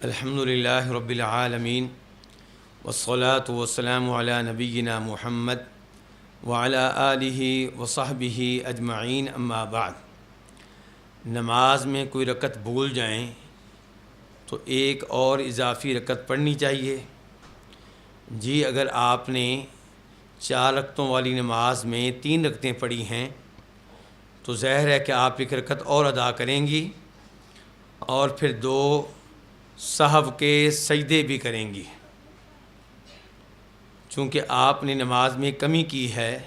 الحمد للہ رب العالمین والصلاة والسلام علی نبینا محمد وعلی آلہ وصحبہ اجمعین، اما بعد۔ نماز میں کوئی رکعت بھول جائیں تو ایک اور اضافی رکعت پڑھنی چاہیے۔ جی اگر آپ نے 4 رکعتوں والی نماز میں 3 رکعتیں پڑھی ہیں تو ظاہر ہے کہ آپ ایک رکعت اور ادا کریں گی اور پھر 2 سہو کے سجدے بھی کریں گی۔ چونکہ آپ نے نماز میں کمی کی ہے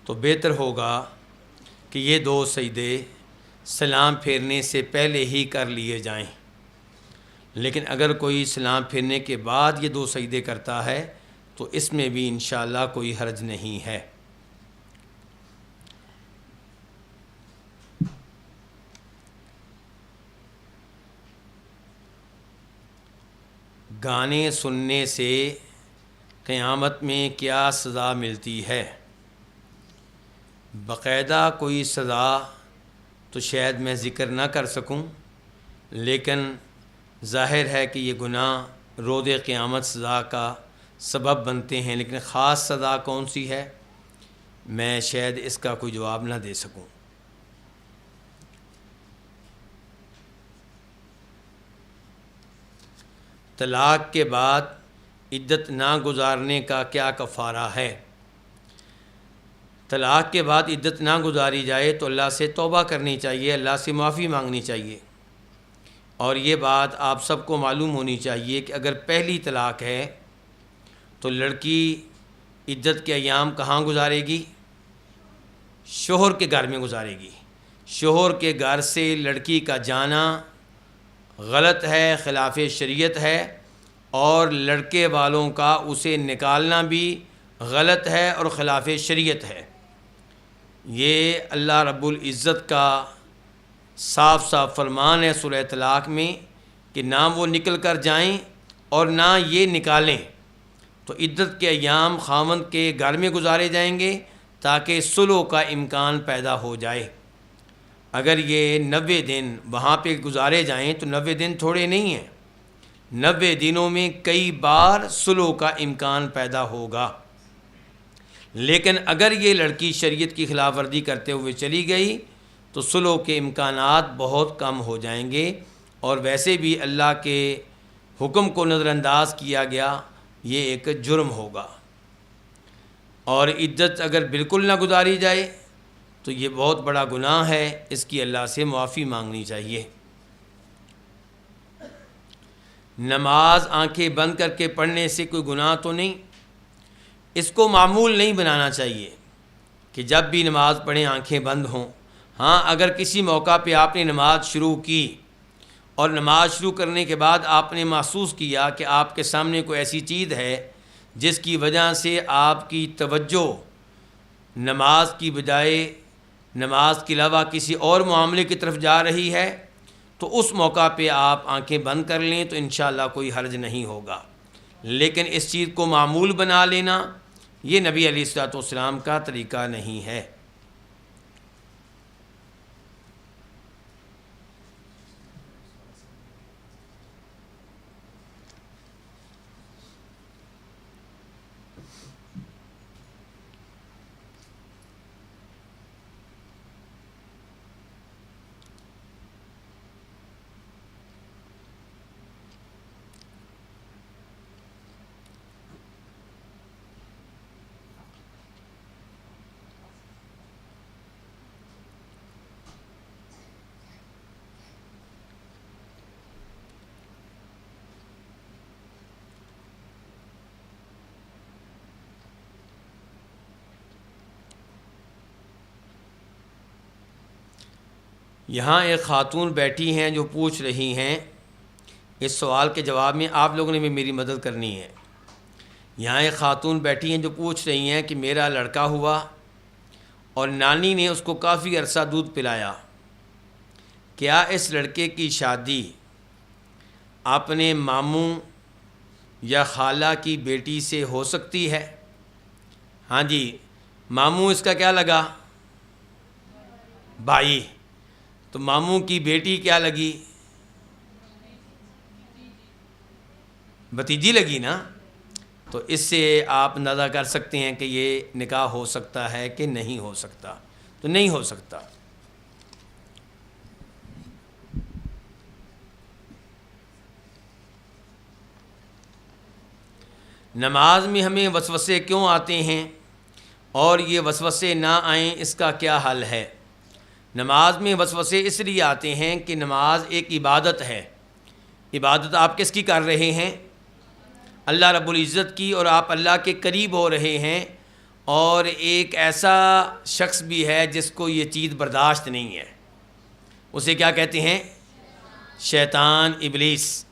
تو بہتر ہوگا کہ یہ 2 سجدے سلام پھیرنے سے پہلے ہی کر لیے جائیں، لیکن اگر کوئی سلام پھیرنے کے بعد یہ 2 سجدے کرتا ہے تو اس میں بھی انشاءاللہ کوئی حرج نہیں ہے۔ گانے سننے سے قیامت میں کیا سزا ملتی ہے؟ باقاعدہ کوئی سزا تو شاید میں ذکر نہ کر سکوں، لیکن ظاہر ہے کہ یہ گناہ روز قیامت سزا کا سبب بنتے ہیں، لیکن خاص سزا کون سی ہے میں شاید اس کا کوئی جواب نہ دے سکوں۔ طلاق کے بعد عدت نہ گزارنے کا کیا کفارہ ہے؟ طلاق کے بعد عدت نہ گزاری جائے تو اللہ سے توبہ کرنی چاہیے، اللہ سے معافی مانگنی چاہیے۔ اور یہ بات آپ سب کو معلوم ہونی چاہیے کہ اگر پہلی طلاق ہے تو لڑکی عدت کے ایام کہاں گزارے گی؟ شوہر کے گھر میں گزارے گی۔ شوہر کے گھر سے لڑکی کا جانا غلط ہے، خلاف شریعت ہے، اور لڑکے والوں کا اسے نکالنا بھی غلط ہے اور خلاف شریعت ہے۔ یہ اللہ رب العزت کا صاف صاف فرمان ہے سورہ طلاق میں کہ نہ وہ نکل کر جائیں اور نہ یہ نکالیں، تو عدت کے ایام خاوند کے گھر میں گزارے جائیں گے تاکہ صلح کا امکان پیدا ہو جائے۔ اگر یہ 90 دن وہاں پہ گزارے جائیں تو 90 دن تھوڑے نہیں ہیں، 90 دنوں میں کئی بار صلح کا امکان پیدا ہوگا۔ لیکن اگر یہ لڑکی شریعت کی خلاف ورزی کرتے ہوئے چلی گئی تو صلح کے امکانات بہت کم ہو جائیں گے، اور ویسے بھی اللہ کے حکم کو نظر انداز کیا گیا یہ ایک جرم ہوگا۔ اور عدت اگر بالکل نہ گزاری جائے تو یہ بہت بڑا گناہ ہے، اس کی اللہ سے معافی مانگنی چاہیے۔ نماز آنکھیں بند کر کے پڑھنے سے کوئی گناہ تو نہیں، اس کو معمول نہیں بنانا چاہیے کہ جب بھی نماز پڑھیں آنکھیں بند ہوں۔ ہاں اگر کسی موقع پہ آپ نے نماز شروع کی اور نماز شروع کرنے کے بعد آپ نے محسوس کیا کہ آپ کے سامنے کوئی ایسی چیز ہے جس کی وجہ سے آپ کی توجہ نماز کی بجائے نماز کے علاوہ کسی اور معاملے کی طرف جا رہی ہے، تو اس موقع پہ آپ آنکھیں بند کر لیں تو انشاءاللہ کوئی حرج نہیں ہوگا۔ لیکن اس چیز کو معمول بنا لینا یہ نبی علیہ الصلوۃ والسلام کا طریقہ نہیں ہے۔ یہاں ایک خاتون بیٹھی ہیں جو پوچھ رہی ہیں، اس سوال کے جواب میں آپ لوگوں نے بھی میری مدد کرنی ہے۔ یہاں ایک خاتون بیٹھی ہیں جو پوچھ رہی ہیں کہ میرا لڑکا ہوا اور نانی نے اس کو کافی عرصہ دودھ پلایا، کیا اس لڑکے کی شادی اپنے ماموں یا خالہ کی بیٹی سے ہو سکتی ہے؟ ہاں جی، ماموں اس کا کیا لگا؟ بھائی۔ تو ماموں کی بیٹی کیا لگی؟ بھتیجی لگی نا، تو اس سے آپ اندازہ کر سکتے ہیں کہ یہ نکاح ہو سکتا ہے کہ نہیں ہو سکتا. تو نہیں ہو سکتا. نماز میں ہمیں وسوسے کیوں آتے ہیں اور یہ وسوسے نہ آئیں اس کا کیا حل ہے؟ نماز میں وسوسے اس لیے آتے ہیں کہ نماز ایک عبادت ہے. عبادت آپ کس کی کر رہے ہیں؟ اللہ رب العزت کی، اور آپ اللہ کے قریب ہو رہے ہیں. اور ایک ایسا شخص بھی ہے جس کو یہ چیز برداشت نہیں ہے، اسے کیا کہتے ہیں؟ شیطان، ابلیس.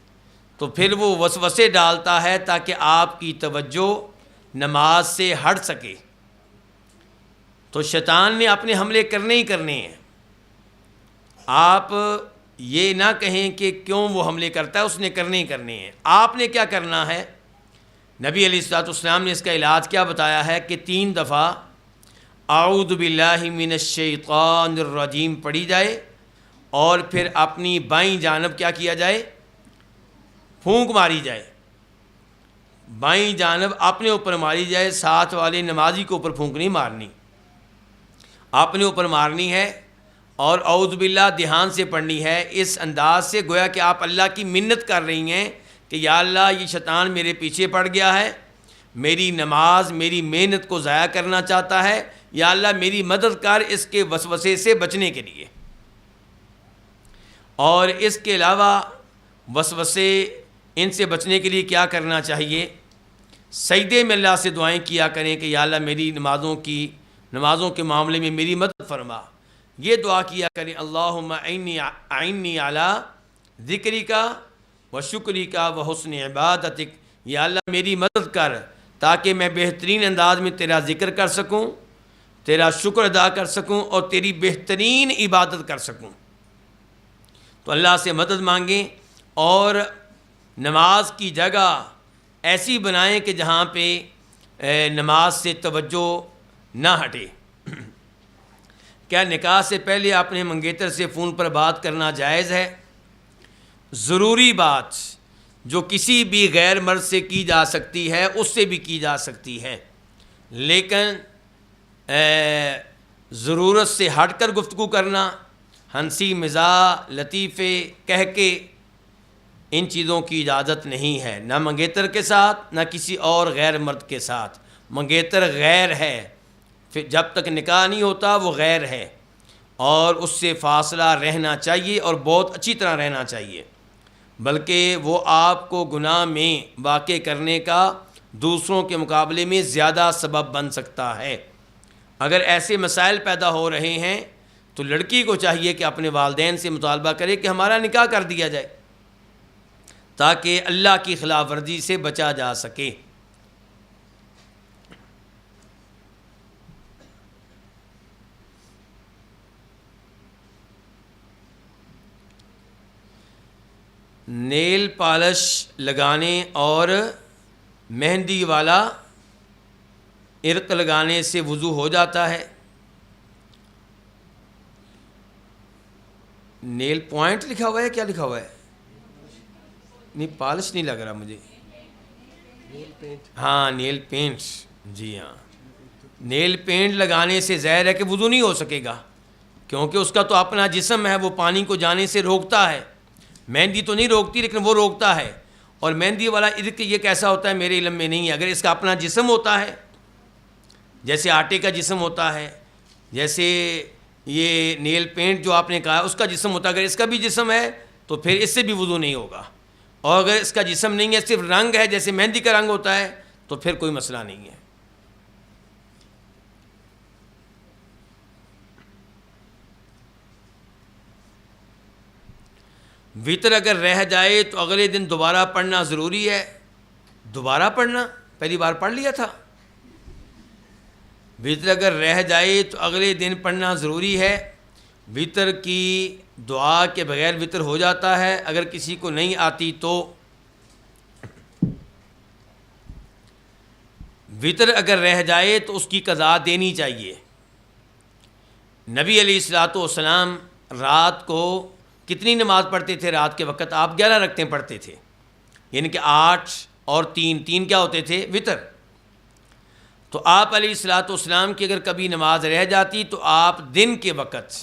تو پھر وہ وسوسے ڈالتا ہے تاکہ آپ کی توجہ نماز سے ہٹ سکے. تو شیطان نے اپنے حملے کرنے ہی کرنے ہیں. آپ یہ نہ کہیں کہ کیوں وہ حملے کرتا ہے، اس نے کرنے ہی کرنے ہیں. آپ نے کیا کرنا ہے؟ نبی علیہ الصلوۃ والسلام نے اس کا علاج کیا بتایا ہے کہ 3 دفعہ اعوذ باللہ من الشیطان الرجیم پڑھی جائے، اور پھر اپنی بائیں جانب کیا کیا جائے؟ پھونک ماری جائے. بائیں جانب اپنے اوپر ماری جائے، ساتھ والے نمازی کے اوپر پھونک نہیں مارنی، اپنے اوپر مارنی ہے. اور اعوذ باللہ دھیان سے پڑھنی ہے، اس انداز سے گویا کہ آپ اللہ کی منت کر رہی ہیں کہ یا اللہ یہ شیطان میرے پیچھے پڑ گیا ہے، میری نماز، میری محنت کو ضائع کرنا چاہتا ہے، یا اللہ میری مدد کر اس کے وسوسے سے بچنے کے لیے. اور اس کے علاوہ وسوسے ان سے بچنے کے لیے کیا کرنا چاہیے؟ سجدے میں اللہ سے دعائیں کیا کریں کہ یا اللہ میری نمازوں کے معاملے میں میری مدد فرما. یہ دعا کیا کریں، اللہم اعنی علی ذکرک و شکرک و حسن عبادتک. یا اللہ میری مدد کر تاکہ میں بہترین انداز میں تیرا ذکر کر سکوں، تیرا شکر ادا کر سکوں، اور تیری بہترین عبادت کر سکوں. تو اللہ سے مدد مانگیں، اور نماز کی جگہ ایسی بنائیں کہ جہاں پہ نماز سے توجہ نہ ہٹے. کیا نکاح سے پہلے اپنے منگیتر سے فون پر بات کرنا جائز ہے؟ ضروری بات جو کسی بھی غیر مرد سے کی جا سکتی ہے اس سے بھی کی جا سکتی ہے، لیکن ضرورت سے ہٹ کر گفتگو کرنا، ہنسی مزاح لطیفے کہہ کے، ان چیزوں کی اجازت نہیں ہے، نہ منگیتر کے ساتھ نہ کسی اور غیر مرد کے ساتھ. منگیتر غیر ہے، پھر جب تک نکاح نہیں ہوتا وہ غیر ہے، اور اس سے فاصلہ رہنا چاہیے، اور بہت اچھی طرح رہنا چاہیے. بلکہ وہ آپ کو گناہ میں واقع کرنے کا دوسروں کے مقابلے میں زیادہ سبب بن سکتا ہے. اگر ایسے مسائل پیدا ہو رہے ہیں تو لڑکی کو چاہیے کہ اپنے والدین سے مطالبہ کرے کہ ہمارا نکاح کر دیا جائے، تاکہ اللہ کی خلاف ورزی سے بچا جا سکے. نیل پالش لگانے اور مہندی والا عرق لگانے سے وضو ہو جاتا ہے؟ نیل پوائنٹ لکھا ہوا ہے، کیا لکھا ہوا ہے؟ نہیں، پالش نہیں لگ رہا مجھے. ہاں نیل پینٹ، جی ہاں. نیل پینٹ لگانے سے ظاہر ہے کہ وضو نہیں ہو سکے گا، کیونکہ اس کا تو اپنا جسم ہے، وہ پانی کو جانے سے روکتا ہے. مہندی تو نہیں روکتی لیکن وہ روکتا ہے. اور مہندی والا عرق یہ کیسا ہوتا ہے میرے علم میں نہیں ہے. اگر اس کا اپنا جسم ہوتا ہے، جیسے آٹے کا جسم ہوتا ہے، جیسے یہ نیل پینٹ جو آپ نے کہا اس کا جسم ہوتا ہے، اگر اس کا بھی جسم ہے تو پھر اس سے بھی وضو نہیں ہوگا. اور اگر اس کا جسم نہیں ہے، صرف رنگ ہے جیسے مہندی کا رنگ ہوتا ہے، تو پھر کوئی مسئلہ نہیں ہے. وطر اگر رہ جائے تو اگلے دن دوبارہ پڑھنا ضروری ہے؟ دوبارہ پڑھنا؟ پہلی بار پڑھ لیا تھا. وطر اگر رہ جائے تو اگلے دن پڑھنا ضروری ہے. وطر کی دعا کے بغیر وطر ہو جاتا ہے، اگر کسی کو نہیں آتی تو. وطر اگر رہ جائے تو اس کی قضا دینی چاہیے. نبی علیہ الصلوۃ والسلام رات کو کتنی نماز پڑھتے تھے؟ رات کے وقت آپ 11 رکعتیں پڑھتے تھے، یعنی کہ 8 اور تین کیا ہوتے تھے؟ وطر۔ تو آپ علیہ الصلوۃ والسلام کی اگر کبھی نماز رہ جاتی تو آپ دن کے وقت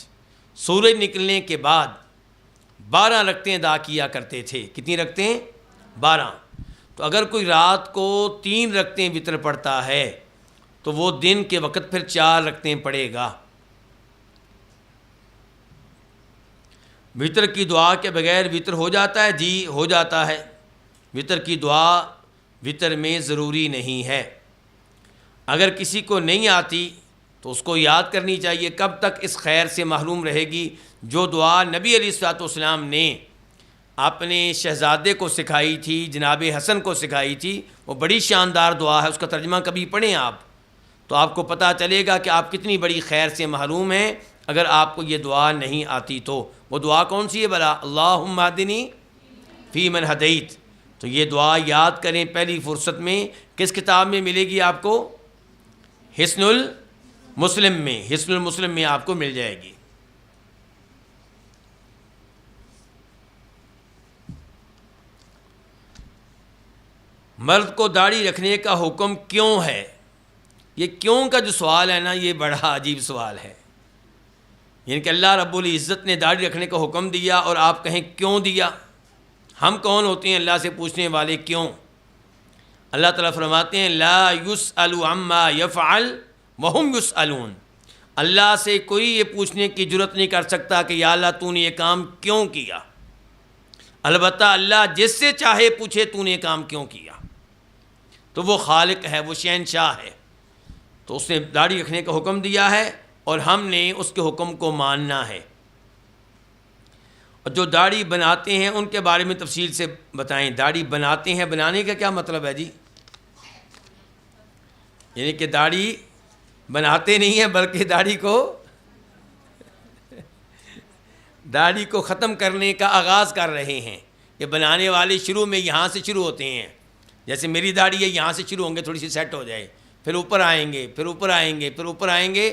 سورج نکلنے کے بعد 12 رکعتیں ادا کیا کرتے تھے۔ کتنی رکعتیں؟ 12۔ تو اگر کوئی رات کو 3 رکعتیں وطر پڑھتا ہے تو وہ دن کے وقت پھر 4 رکعتیں پڑھے گا۔ وطر کی دعا کے بغیر وطر ہو جاتا ہے؟ جی ہو جاتا ہے۔ وطر کی دعا وطر میں ضروری نہیں ہے۔ اگر کسی کو نہیں آتی تو اس کو یاد کرنی چاہیے۔ کب تک اس خیر سے محروم رہے گی؟ جو دعا نبی علیہ الصلوۃ والسلام نے اپنے شہزادے کو سکھائی تھی، جناب حسن کو سکھائی تھی، وہ بڑی شاندار دعا ہے۔ اس کا ترجمہ کبھی پڑھیں آپ تو آپ کو پتہ چلے گا کہ آپ کتنی بڑی خیر سے محروم ہیں اگر آپ کو یہ دعا نہیں آتی تو۔ وہ دعا کون سی ہے بھلا؟ اللہم اہدنی فی من ہدیت۔ تو یہ دعا یاد کریں پہلی فرصت میں۔ کس کتاب میں ملے گی آپ کو؟ حصن المسلم میں۔ حصن المسلم میں آپ کو مل جائے گی۔ مرد کو داڑھی رکھنے کا حکم کیوں ہے؟ یہ کیوں کا جو سوال ہے نا، یہ بڑا عجیب سوال ہے۔ یعنی کہ اللہ رب العزت نے داڑھی رکھنے کا حکم دیا اور آپ کہیں کیوں دیا؟ ہم کون ہوتے ہیں اللہ سے پوچھنے والے کیوں؟ اللہ تعالیٰ فرماتے ہیں لا یسأل عما یفعل وہم یسألون۔ اللہ سے کوئی یہ پوچھنے کی جرت نہیں کر سکتا کہ یا اللہ تو نے یہ کام کیوں کیا۔ البتہ اللہ جس سے چاہے پوچھے تو نے یہ کام کیوں کیا، تو وہ خالق ہے، وہ شہنشاہ ہے۔ تو اس نے داڑھی رکھنے کا حکم دیا ہے اور ہم نے اس کے حکم کو ماننا ہے۔ اور جو داڑھی بناتے ہیں ان کے بارے میں تفصیل سے بتائیں۔ داڑھی بناتے ہیں، بنانے کا کیا مطلب ہے جی؟ یعنی کہ داڑھی بناتے نہیں ہیں بلکہ داڑھی کو ختم کرنے کا آغاز کر رہے ہیں۔ یہ بنانے والے شروع میں یہاں سے شروع ہوتے ہیں، جیسے میری داڑھی ہے، یہاں سے شروع ہوں گے، تھوڑی سی سیٹ ہو جائے، پھر اوپر آئیں گے، پھر اوپر آئیں گے، پھر اوپر آئیں گے،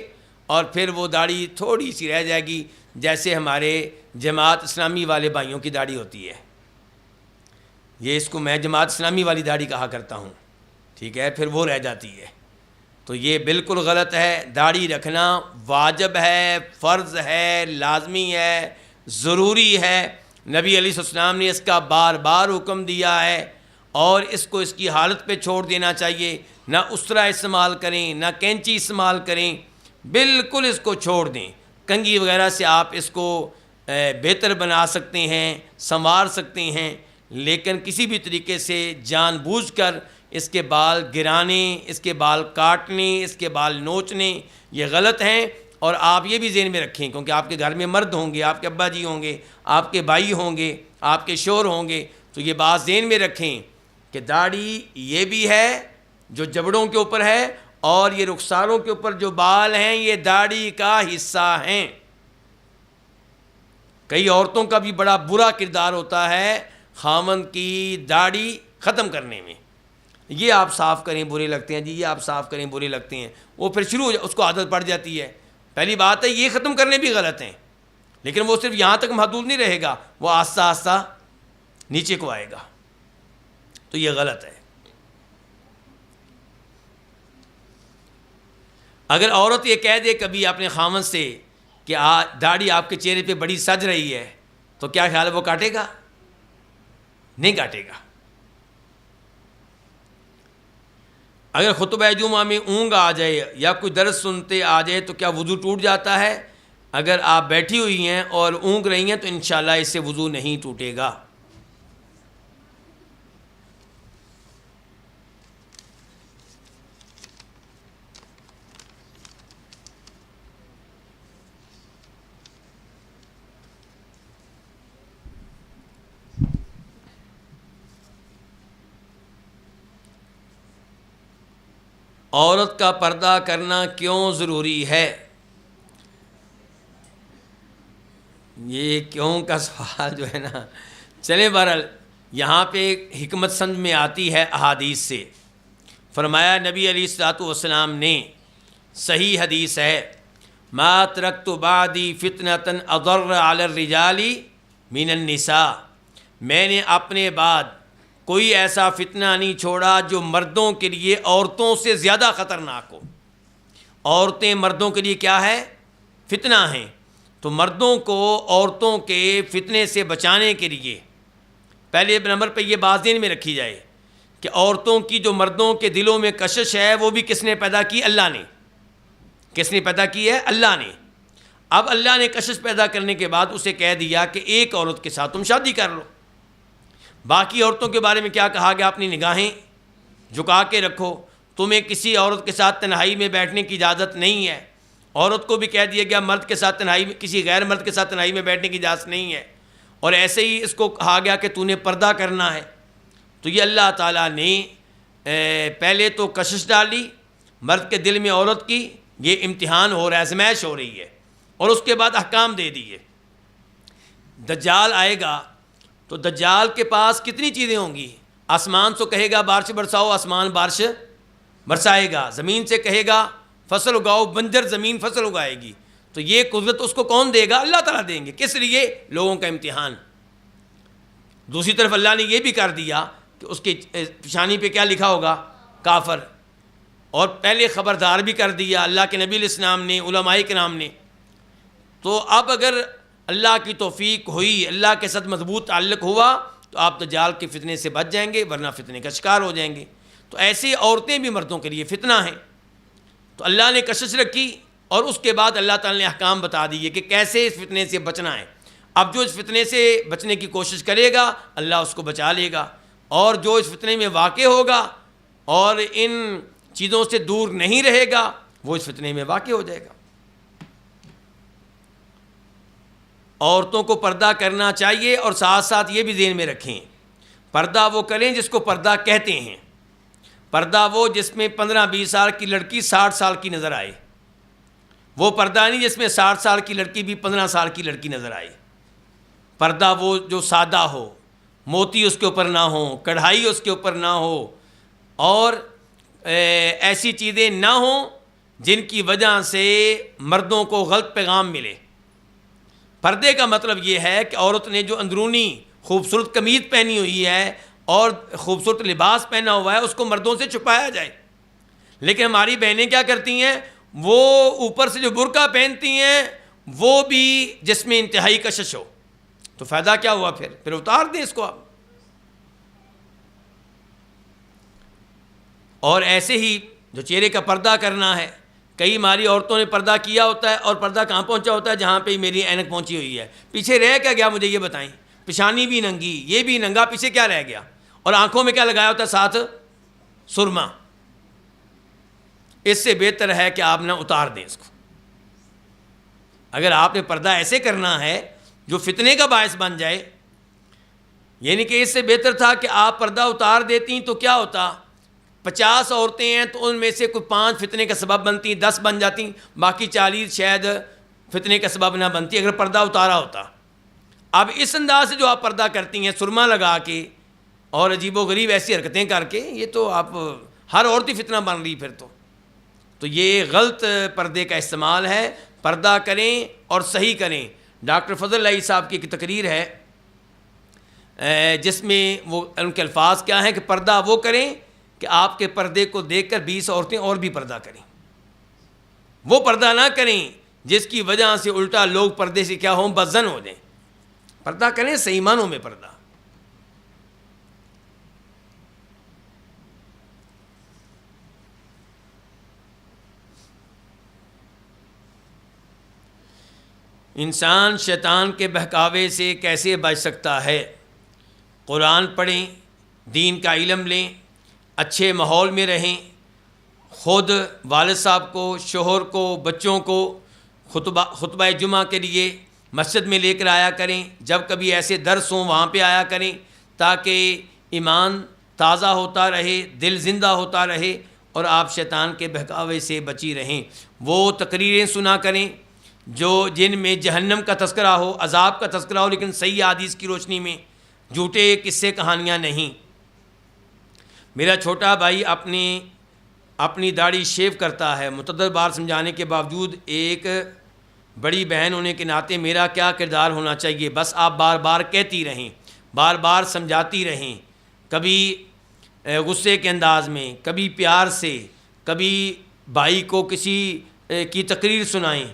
اور پھر وہ داڑھی تھوڑی سی رہ جائے گی، جیسے ہمارے جماعت اسلامی والے بھائیوں کی داڑھی ہوتی ہے۔ یہ اس کو میں جماعت اسلامی والی داڑھی کہا کرتا ہوں، ٹھیک ہے، پھر وہ رہ جاتی ہے۔ تو یہ بالکل غلط ہے۔ داڑھی رکھنا واجب ہے، فرض ہے، لازمی ہے، ضروری ہے۔ نبی علیہ السلام نے اس کا بار بار حکم دیا ہے، اور اس کو اس کی حالت پہ چھوڑ دینا چاہیے۔ نہ اسرا استعمال کریں، نہ کینچی استعمال کریں، بالکل اس کو چھوڑ دیں۔ کنگھی وغیرہ سے آپ اس کو بہتر بنا سکتے ہیں، سنوار سکتے ہیں، لیکن کسی بھی طریقے سے جان بوجھ کر اس کے بال گرانے، اس کے بال کاٹنے، اس کے بال نوچنے، یہ غلط ہیں۔ اور آپ یہ بھی ذہن میں رکھیں، کیونکہ آپ کے گھر میں مرد ہوں گے، آپ کے ابا جی ہوں گے، آپ کے بھائی ہوں گے، آپ کے شوہر ہوں گے، تو یہ بات ذہن میں رکھیں کہ داڑھی یہ بھی ہے جو جبڑوں کے اوپر ہے، اور یہ رخساروں کے اوپر جو بال ہیں یہ داڑھی کا حصہ ہیں۔ کئی عورتوں کا بھی بڑا برا کردار ہوتا ہے خامند کی داڑھی ختم کرنے میں۔ یہ آپ صاف کریں برے لگتے ہیں جی، یہ آپ صاف کریں برے لگتے ہیں، وہ پھر شروع اس کو عادت پڑ جاتی ہے۔ پہلی بات ہے یہ ختم کرنے بھی غلط ہیں، لیکن وہ صرف یہاں تک محدود نہیں رہے گا، وہ آہستہ آہستہ نیچے کو آئے گا، تو یہ غلط ہے۔ اگر عورت یہ کہہ دے کبھی اپنے خامند سے کہ داڑھی آپ کے چہرے پہ بڑی سج رہی ہے، تو کیا خیال ہے وہ کاٹے گا؟ نہیں کاٹے گا۔ اگر خطبہ جمعہ میں اونگ آ جائے یا کوئی درس سنتے آ جائے تو کیا وضو ٹوٹ جاتا ہے؟ اگر آپ بیٹھی ہوئی ہیں اور اونگ رہی ہیں تو انشاءاللہ اس سے وضو نہیں ٹوٹے گا۔ عورت کا پردہ کرنا کیوں ضروری ہے؟ یہ کیوں کا سوال جو ہے نا، چلیں بہرحال یہاں پہ حکمت سمجھ میں آتی ہے احادیث سے۔ فرمایا نبی علیہ الصلوۃ والسلام نے، صحیح حدیث ہے، ما ترکت بعدی فتنۃ اضر علی الرجال من النساء، میں نے اپنے بعد کوئی ایسا فتنہ نہیں چھوڑا جو مردوں کے لیے عورتوں سے زیادہ خطرناک ہو۔ عورتیں مردوں کے لیے کیا ہے؟ فتنہ ہیں۔ تو مردوں کو عورتوں کے فتنے سے بچانے کے لیے پہلے نمبر پہ یہ بات ذہن میں رکھی جائے کہ عورتوں کی جو مردوں کے دلوں میں کشش ہے وہ بھی کس نے پیدا کی؟ اللہ نے۔ کس نے پیدا کی ہے؟ اللہ نے۔ اب اللہ نے کشش پیدا کرنے کے بعد اسے کہہ دیا کہ ایک عورت کے ساتھ تم شادی کر لو۔ باقی عورتوں کے بارے میں کیا کہا گیا؟ اپنی نگاہیں جھکا کے رکھو، تمہیں کسی عورت کے ساتھ تنہائی میں بیٹھنے کی اجازت نہیں ہے۔ عورت کو بھی کہہ دیا گیا مرد کے ساتھ تنہائی میں، کسی غیر مرد کے ساتھ تنہائی میں بیٹھنے کی اجازت نہیں ہے۔ اور ایسے ہی اس کو کہا گیا کہ تو نے پردہ کرنا ہے۔ تو یہ اللہ تعالیٰ نے پہلے تو کشش ڈالی مرد کے دل میں عورت کی، یہ امتحان ہو رہا ہے، آزمائش ہو رہی ہے، اور اس کے بعد احکام دے دیے۔ دجال آئے گا تو دجال کے پاس کتنی چیزیں ہوں گی؟ آسمان سے کہے گا بارش برساؤ، آسمان بارش برسائے گا۔ زمین سے کہے گا فصل اگاؤ، بنجر زمین فصل اگائے گی۔ تو یہ قدرت اس کو کون دے گا؟ اللہ تعالیٰ دیں گے۔ کس لیے؟ لوگوں کا امتحان۔ دوسری طرف اللہ نے یہ بھی کر دیا کہ اس کی پیشانی پہ کیا لکھا ہوگا؟ کافر۔ اور پہلے خبردار بھی کر دیا اللہ کے نبی علیہ السلام نے، علماء کرام نے۔ تو اب اگر اللہ کی توفیق ہوئی، اللہ کے ساتھ مضبوط تعلق ہوا تو آپ دجال کے فتنے سے بچ جائیں گے، ورنہ فتنے کا شکار ہو جائیں گے۔ تو ایسی عورتیں بھی مردوں کے لیے فتنہ ہیں۔ تو اللہ نے کشش رکھی اور اس کے بعد اللہ تعالیٰ نے احکام بتا دیے کہ کیسے اس فتنے سے بچنا ہے۔ اب جو اس فتنے سے بچنے کی کوشش کرے گا اللہ اس کو بچا لے گا، اور جو اس فتنے میں واقع ہوگا اور ان چیزوں سے دور نہیں رہے گا وہ اس فتنے میں واقع ہو جائے گا۔ عورتوں کو پردہ کرنا چاہیے، اور ساتھ ساتھ یہ بھی ذہن میں رکھیں پردہ وہ کریں جس کو پردہ کہتے ہیں۔ پردہ وہ جس میں 15-20 سال کی لڑکی 60 سال کی نظر آئے، وہ پردہ نہیں جس میں 60 سال کی لڑکی بھی 15 سال کی لڑکی نظر آئے۔ پردہ وہ جو سادہ ہو، موتی اس کے اوپر نہ ہوں، کڑھائی اس کے اوپر نہ ہو، اور ایسی چیزیں نہ ہوں جن کی وجہ سے مردوں کو غلط پیغام ملے۔ پردے کا مطلب یہ ہے کہ عورت نے جو اندرونی خوبصورت قمیض پہنی ہوئی ہے اور خوبصورت لباس پہنا ہوا ہے اس کو مردوں سے چھپایا جائے۔ لیکن ہماری بہنیں کیا کرتی ہیں؟ وہ اوپر سے جو برقع پہنتی ہیں وہ بھی جس میں انتہائی کشش ہو، تو فائدہ کیا ہوا؟ پھر اتار دیں اس کو آپ۔ اور ایسے ہی جو چہرے کا پردہ کرنا ہے، کئی ہماری عورتوں نے پردہ کیا ہوتا ہے اور پردہ کہاں پہنچا ہوتا ہے؟ جہاں پہ میری اینک پہنچی ہوئی ہے۔ پیچھے رہ کیا گیا مجھے یہ بتائیں؟ پیشانی بھی ننگی، یہ بھی ننگا، پیچھے کیا رہ گیا؟ اور آنکھوں میں کیا لگایا ہوتا ہے؟ ساتھ سرما۔ اس سے بہتر ہے کہ آپ نہ اتار دیں اس کو۔ اگر آپ نے پردہ ایسے کرنا ہے جو فتنے کا باعث بن جائے، یعنی کہ اس سے بہتر تھا کہ آپ پردہ اتار دیتی تو کیا ہوتا؟ 50 عورتیں ہیں تو ان میں سے کوئی 5 فتنے کا سبب بنتی، 10 بن جاتی، باقی 40 شاید فتنے کا سبب نہ بنتی اگر پردہ اتارا ہوتا۔ اب اس انداز سے جو آپ پردہ کرتی ہیں سرما لگا کے اور عجیب و غریب ایسی حرکتیں کر کے، یہ تو آپ ہر عورت ہی فتنہ بن رہی پھر تو یہ غلط پردے کا استعمال ہے۔ پردہ کریں اور صحیح کریں۔ ڈاکٹر فضل اللہ صاحب کی ایک تقریر ہے جس میں وہ ان کے الفاظ کیا ہیں کہ پردہ وہ کریں کہ آپ کے پردے کو دیکھ کر 20 عورتیں اور بھی پردہ کریں۔ وہ پردہ نہ کریں جس کی وجہ سے الٹا لوگ پردے سے کیا ہوں؟ بدظن ہو جائیں۔ پردہ کریں صحیح معنوں میں پردہ۔ انسان شیطان کے بہکاوے سے کیسے بچ سکتا ہے؟ قرآن پڑھیں، دین کا علم لیں، اچھے ماحول میں رہیں، خود والد صاحب کو، شوہر کو، بچوں کو خطبہ جمعہ کے لیے مسجد میں لے کر آیا کریں۔ جب کبھی ایسے درس ہوں وہاں پہ آیا کریں تاکہ ایمان تازہ ہوتا رہے، دل زندہ ہوتا رہے اور آپ شیطان کے بہکاوے سے بچی رہیں۔ وہ تقریریں سنا کریں جن میں جہنم کا تذکرہ ہو، عذاب کا تذکرہ ہو، لیکن صحیح حدیث کی روشنی میں، جھوٹے قصے کہانیاں نہیں۔ میرا چھوٹا بھائی اپنی داڑھی شیو کرتا ہے، متعدد بار سمجھانے کے باوجود۔ ایک بڑی بہن ہونے کے ناطے میرا کیا کردار ہونا چاہیے؟ بس آپ بار بار کہتی رہیں، بار بار سمجھاتی رہیں کبھی غصے کے انداز میں، کبھی پیار سے، کبھی بھائی کو کسی کی تقریر سنائیں،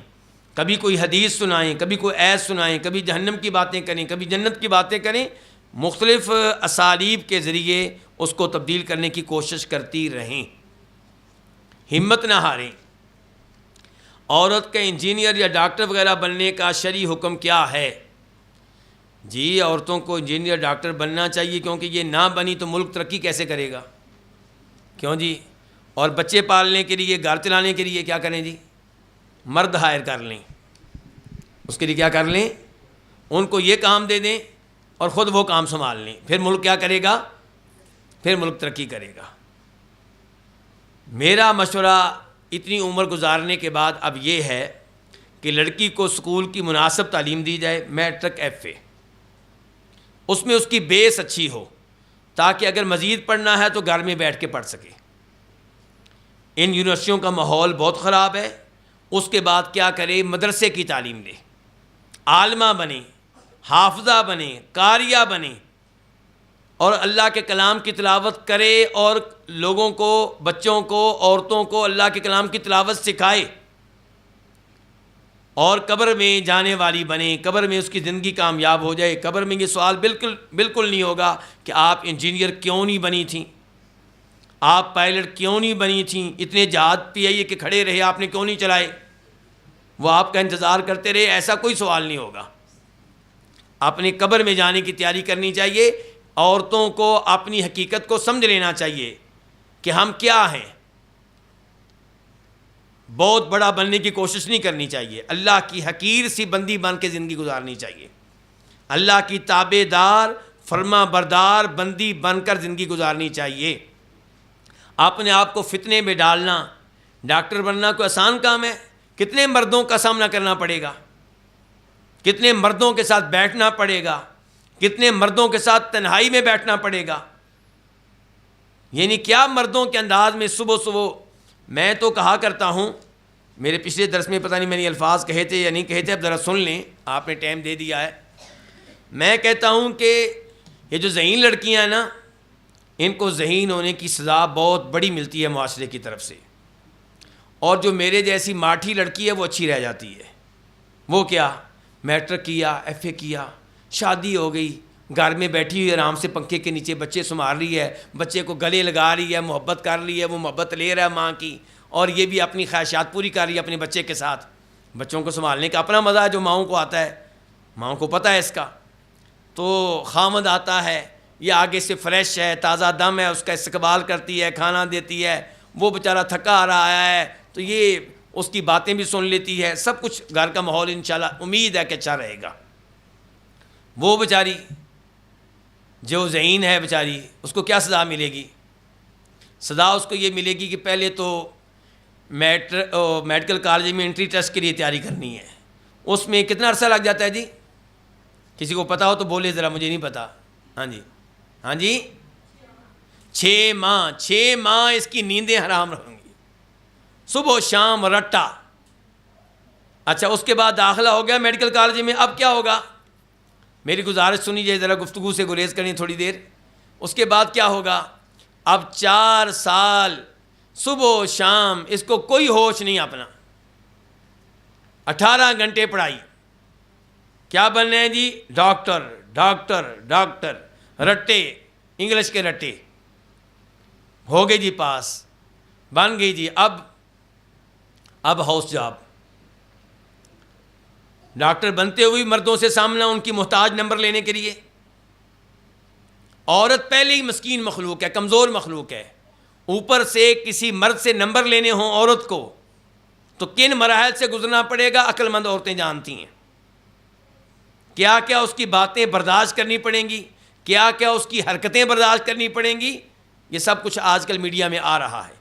کبھی کوئی حدیث سنائیں، کبھی کوئی ایت سنائیں، کبھی جہنم کی باتیں کریں، کبھی جنت کی باتیں کریں، مختلف اسالیب کے ذریعے اس کو تبدیل کرنے کی کوشش کرتی رہیں، ہمت نہ ہاریں۔ عورت کا انجینئر یا ڈاکٹر وغیرہ بننے کا شرعی حکم کیا ہے؟ جی عورتوں کو انجینئر ڈاکٹر بننا چاہیے، کیونکہ یہ نہ بنی تو ملک ترقی کیسے کرے گا؟ کیوں جی؟ اور بچے پالنے کے لیے، گھر چلانے کے لیے کیا کریں جی؟ مرد ہائر کر لیں، اس کے لیے کیا کر لیں؟ ان کو یہ کام دے دیں اور خود وہ کام سنبھال لیں، پھر ملک کیا کرے گا؟ پھر ملک ترقی کرے گا۔ میرا مشورہ اتنی عمر گزارنے کے بعد اب یہ ہے کہ لڑکی کو اسکول کی مناسب تعلیم دی جائے، میٹرک ایف اے، اس میں اس کی بیس اچھی ہو، تاکہ اگر مزید پڑھنا ہے تو گھر میں بیٹھ کے پڑھ سکے۔ ان یونیورسٹیوں کا ماحول بہت خراب ہے۔ اس کے بعد کیا کرے؟ مدرسے کی تعلیم لے، عالمہ بنے، حافظہ بنے، قاریہ بنے، اور اللہ کے کلام کی تلاوت کرے، اور لوگوں کو، بچوں کو، عورتوں کو اللہ کے کلام کی تلاوت سکھائے، اور قبر میں جانے والی بنے، قبر میں اس کی زندگی کامیاب ہو جائے۔ قبر میں یہ سوال بالکل نہیں ہوگا کہ آپ انجینئر کیوں نہیں بنی تھیں، آپ پائلٹ کیوں نہیں بنی تھیں، اتنے جہاز پی آئی اے کے کھڑے رہے، آپ نے کیوں نہیں چلائے، وہ آپ کا انتظار کرتے رہے، ایسا کوئی سوال نہیں ہوگا۔ اپنی قبر میں جانے کی تیاری کرنی چاہیے۔ عورتوں کو اپنی حقیقت کو سمجھ لینا چاہیے کہ ہم کیا ہیں، بہت بڑا بننے کی کوشش نہیں کرنی چاہیے، اللہ کی حقیر سی بندی بن کے زندگی گزارنی چاہیے، اللہ کی تابع دار، فرما بردار بندی بن کر زندگی گزارنی چاہیے۔ اپنے آپ کو فتنے میں ڈالنا، ڈاکٹر بننا کوئی آسان کام ہے؟ کتنے مردوں کا سامنا کرنا پڑے گا، کتنے مردوں کے ساتھ بیٹھنا پڑے گا، کتنے مردوں کے ساتھ تنہائی میں بیٹھنا پڑے گا، یعنی کیا مردوں کے انداز میں صبح میں تو کہا کرتا ہوں، میرے پچھلے درس میں پتہ نہیں میں نے الفاظ کہے تھے یا نہیں کہے تھے، اب ذرا سن لیں، آپ نے ٹائم دے دیا ہے۔ میں کہتا ہوں کہ یہ جو ذہین لڑکیاں ہیں نا، ان کو ذہین ہونے کی سزا بہت بڑی ملتی ہے معاشرے کی طرف سے، اور جو میرے جیسی ماٹھی لڑکی ہے وہ اچھی رہ جاتی ہے۔ وہ کیا؟ میٹرک کیا، ایف اے کیا، شادی ہو گئی، گھر میں بیٹھی ہوئی آرام سے پنکھے کے نیچے بچے سنبھال رہی ہے، بچے کو گلے لگا رہی ہے، محبت کر رہی ہے، وہ محبت لے رہا ہے ماں کی، اور یہ بھی اپنی خواہشات پوری کر رہی ہے اپنے بچے کے ساتھ۔ بچوں کو سنبھالنے کا اپنا مزہ ہے جو ماؤں کو آتا ہے، ماؤں کو پتہ ہے اس کا۔ تو خامد آتا ہے، یہ آگے سے فریش ہے، تازہ دم ہے، اس کا استقبال کرتی ہے، کھانا دیتی ہے، وہ بیچارہ تھکا آ رہا ہے تو یہ اس کی باتیں بھی سن لیتی ہے، سب کچھ گھر کا ماحول انشاءاللہ امید ہے کہ اچھا رہے گا۔ وہ بیچاری جو ذہین ہے بیچاری، اس کو کیا سزا ملے گی؟ سزا اس کو یہ ملے گی کہ پہلے تو میڈیکل کالج میں انٹری ٹیسٹ کے لیے تیاری کرنی ہے۔ اس میں کتنا عرصہ لگ جاتا ہے جی؟ کسی کو پتہ ہو تو بولے ذرا، مجھے نہیں پتہ۔ ہاں جی 6 ماہ 6 ماہ اس کی نیندیں حرام رہیں گی، صبح و شام رٹا۔ اچھا اس کے بعد داخلہ ہو گیا میڈیکل کالج میں، اب کیا ہوگا؟ میری گزارش سنی جائے، ذرا گفتگو سے گریز کریں تھوڑی دیر۔ اس کے بعد کیا ہوگا؟ اب 4 سال صبح و شام اس کو کوئی ہوش نہیں اپنا، 18 گھنٹے پڑھائی۔ کیا بننا ہے جی؟ ڈاکٹر ڈاکٹر ڈاکٹر، رٹے، انگلش کے رٹے، ہو گئی جی پاس، بن گئی جی۔ اب ہاؤس جاب، ڈاکٹر بنتے ہوئے مردوں سے سامنا ان کی محتاج نمبر لینے کے لیے۔ عورت پہلے ہی مسکین مخلوق ہے، کمزور مخلوق ہے، اوپر سے کسی مرد سے نمبر لینے ہوں عورت کو تو کن مراحل سے گزرنا پڑے گا، عقل مند عورتیں جانتی ہیں۔ کیا کیا اس کی باتیں برداشت کرنی پڑیں گی، کیا کیا اس کی حرکتیں برداشت کرنی پڑیں گی، یہ سب کچھ آج کل میڈیا میں آ رہا ہے۔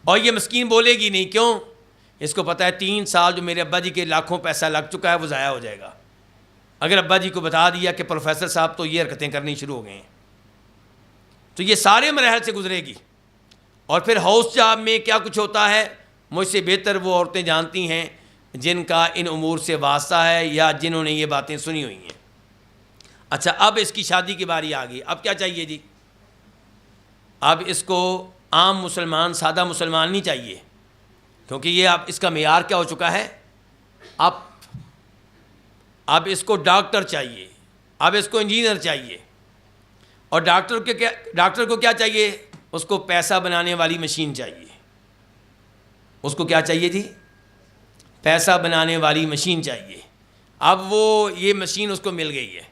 اور یہ مسکین بولے گی نہیں، کیوں؟ اس کو پتہ ہے 3 سال جو میرے ابا جی کے لاکھوں پیسہ لگ چکا ہے وہ ضائع ہو جائے گا۔ اگر ابا جی کو بتا دیا کہ پروفیسر صاحب تو یہ حرکتیں کرنی شروع ہو گئے ہیں، تو یہ سارے مراحل سے گزرے گی۔ اور پھر ہاؤس جاب میں کیا کچھ ہوتا ہے، مجھ سے بہتر وہ عورتیں جانتی ہیں جن کا ان امور سے واسطہ ہے یا جنہوں نے یہ باتیں سنی ہوئی ہیں۔ اچھا اب اس کی شادی کی باری آ گئی، اب کیا چاہیے جی؟ اب اس کو عام مسلمان، سادہ مسلمان نہیں چاہیے، کیونکہ یہ اب اس کا معیار کیا ہو چکا ہے، اب اس کو ڈاکٹر چاہیے، اب اس کو انجینئر چاہیے، اور ڈاکٹر کو کیا چاہیے؟ اس کو پیسہ بنانے والی مشین چاہیے۔ اس کو کیا چاہیے جی؟ پیسہ بنانے والی مشین چاہیے۔ اب وہ یہ مشین اس کو مل گئی ہے،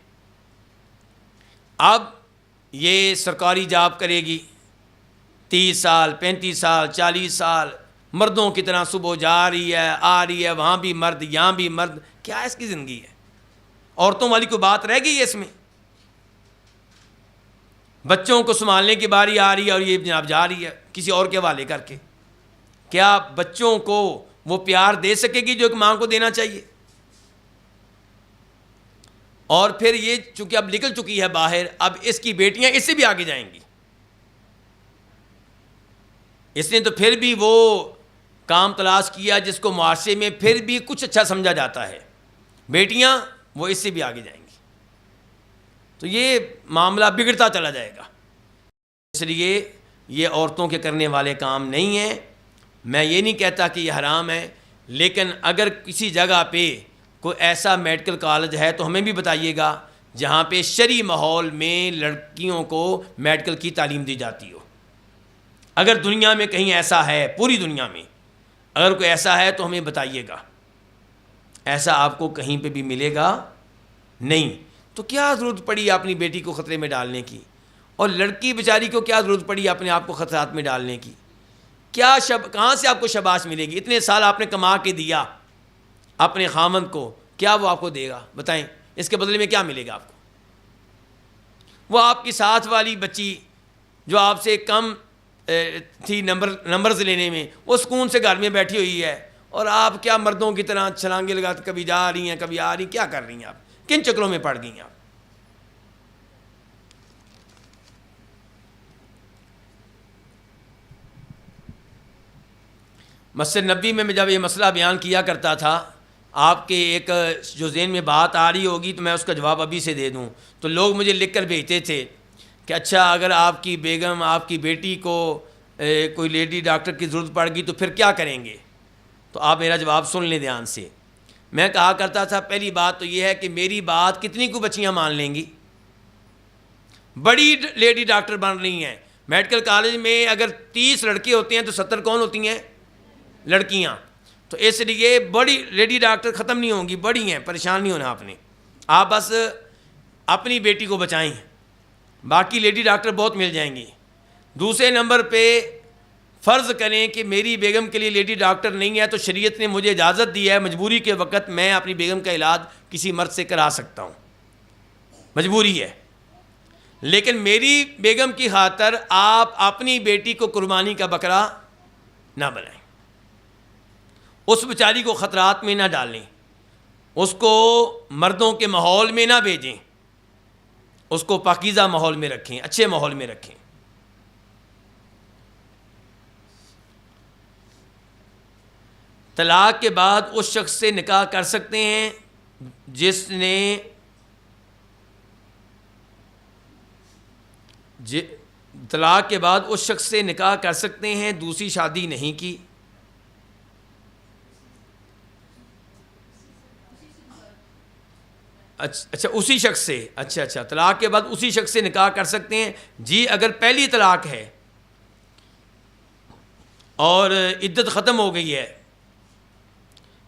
اب یہ سرکاری جاب کرے گی، 30 سال 35 سال 40 سال مردوں کی طرح صبح جا رہی ہے، آ رہی ہے، وہاں بھی مرد یہاں بھی مرد، کیا اس کی زندگی ہے؟ عورتوں والی کوئی بات رہ گئی ہے اس میں؟ بچوں کو سنبھالنے کی باری آ رہی ہے اور یہ جناب جا رہی ہے کسی اور کے حوالے کر کے، کیا بچوں کو وہ پیار دے سکے گی جو ایک ماں کو دینا چاہیے؟ اور پھر یہ چونکہ اب نکل چکی ہے باہر، اب اس کی بیٹیاں اس سے بھی آگے جائیں گی، اس نے تو پھر بھی وہ کام تلاش کیا جس کو معاشرے میں پھر بھی کچھ اچھا سمجھا جاتا ہے، بیٹیاں وہ اس سے بھی آگے جائیں گی، تو یہ معاملہ بگڑتا چلا جائے گا۔ اس لیے یہ عورتوں کے کرنے والے کام نہیں ہیں۔ میں یہ نہیں کہتا کہ یہ حرام ہے، لیکن اگر کسی جگہ پہ کوئی ایسا میڈیکل کالج ہے تو ہمیں بھی بتائیے گا جہاں پہ شرعی ماحول میں لڑکیوں کو میڈیکل کی تعلیم دی جاتی ہو۔ اگر دنیا میں کہیں ایسا ہے، پوری دنیا میں اگر کوئی ایسا ہے تو ہمیں بتائیے گا، ایسا آپ کو کہیں پہ بھی ملے گا نہیں۔ تو کیا ضرورت پڑی اپنی بیٹی کو خطرے میں ڈالنے کی، اور لڑکی بیچاری کو کیا ضرورت پڑی اپنے آپ کو خطرات میں ڈالنے کی؟ کہاں سے آپ کو شاباش ملے گی؟ اتنے سال آپ نے کما کے دیا اپنے خامند کو، کیا وہ آپ کو دے گا؟ بتائیں، اس کے بدلے میں کیا ملے گا آپ کو؟ وہ آپ کی ساتھ والی بچی جو آپ سے کم تھی نمبرز لینے میں، وہ سکون سے گھر میں بیٹھی ہوئی ہے، اور آپ کیا مردوں کی طرح چھلانگے لگاتے کبھی جا رہی ہیں کبھی آ رہی ہیں، کیا کر رہی ہیں آپ؟ کن چکروں میں پڑ گئی ہیں آپ؟ مسجد نبی میں جب یہ مسئلہ بیان کیا کرتا تھا، آپ کے ایک جو ذہن میں بات آ رہی ہوگی تو میں اس کا جواب ابھی سے دے دوں، تو لوگ مجھے لکھ کر بھیجتے تھے کہ اچھا اگر آپ کی بیگم، آپ کی بیٹی کو کوئی لیڈی ڈاکٹر کی ضرورت پڑ گئی تو پھر کیا کریں گے؟ تو آپ میرا جواب سن لیں دھیان سے۔ میں کہا کرتا تھا پہلی بات تو یہ ہے کہ میری بات کتنی کو بچیاں مان لیں گی؟ بڑی لیڈی ڈاکٹر بن رہی ہیں، میڈیکل کالج میں اگر 30 لڑکے ہوتے ہیں تو 70 کون ہوتی ہیں؟ لڑکیاں۔ تو اس لیے بڑی لیڈی ڈاکٹر ختم نہیں ہوں گی، بڑی ہیں، پریشان نہیں ہونا آپ نے، آپ بس اپنی بیٹی کو بچائیں، باقی لیڈی ڈاکٹر بہت مل جائیں گی۔ دوسرے نمبر پہ فرض کریں کہ میری بیگم کے لیے لیڈی ڈاکٹر نہیں ہے، تو شریعت نے مجھے اجازت دی ہے مجبوری کے وقت میں اپنی بیگم کا علاج کسی مرد سے کرا سکتا ہوں، مجبوری ہے، لیکن میری بیگم کی خاطر آپ اپنی بیٹی کو قربانی کا بکرا نہ بنائیں، اس بیچاری کو خطرات میں نہ ڈالیں، اس کو مردوں کے ماحول میں نہ بھیجیں، اس کو پاکیزہ ماحول میں رکھیں، اچھے ماحول میں رکھیں۔ طلاق کے بعد اس شخص سے نکاح کر سکتے ہیں جس نے طلاق کے بعد اس شخص سے نکاح کر سکتے ہیں دوسری شادی نہیں کی۔ اچھا اسی شخص سے، اچھا طلاق کے بعد اسی شخص سے نکاح کر سکتے ہیں جی، اگر پہلی طلاق ہے اور عدت ختم ہو گئی ہے،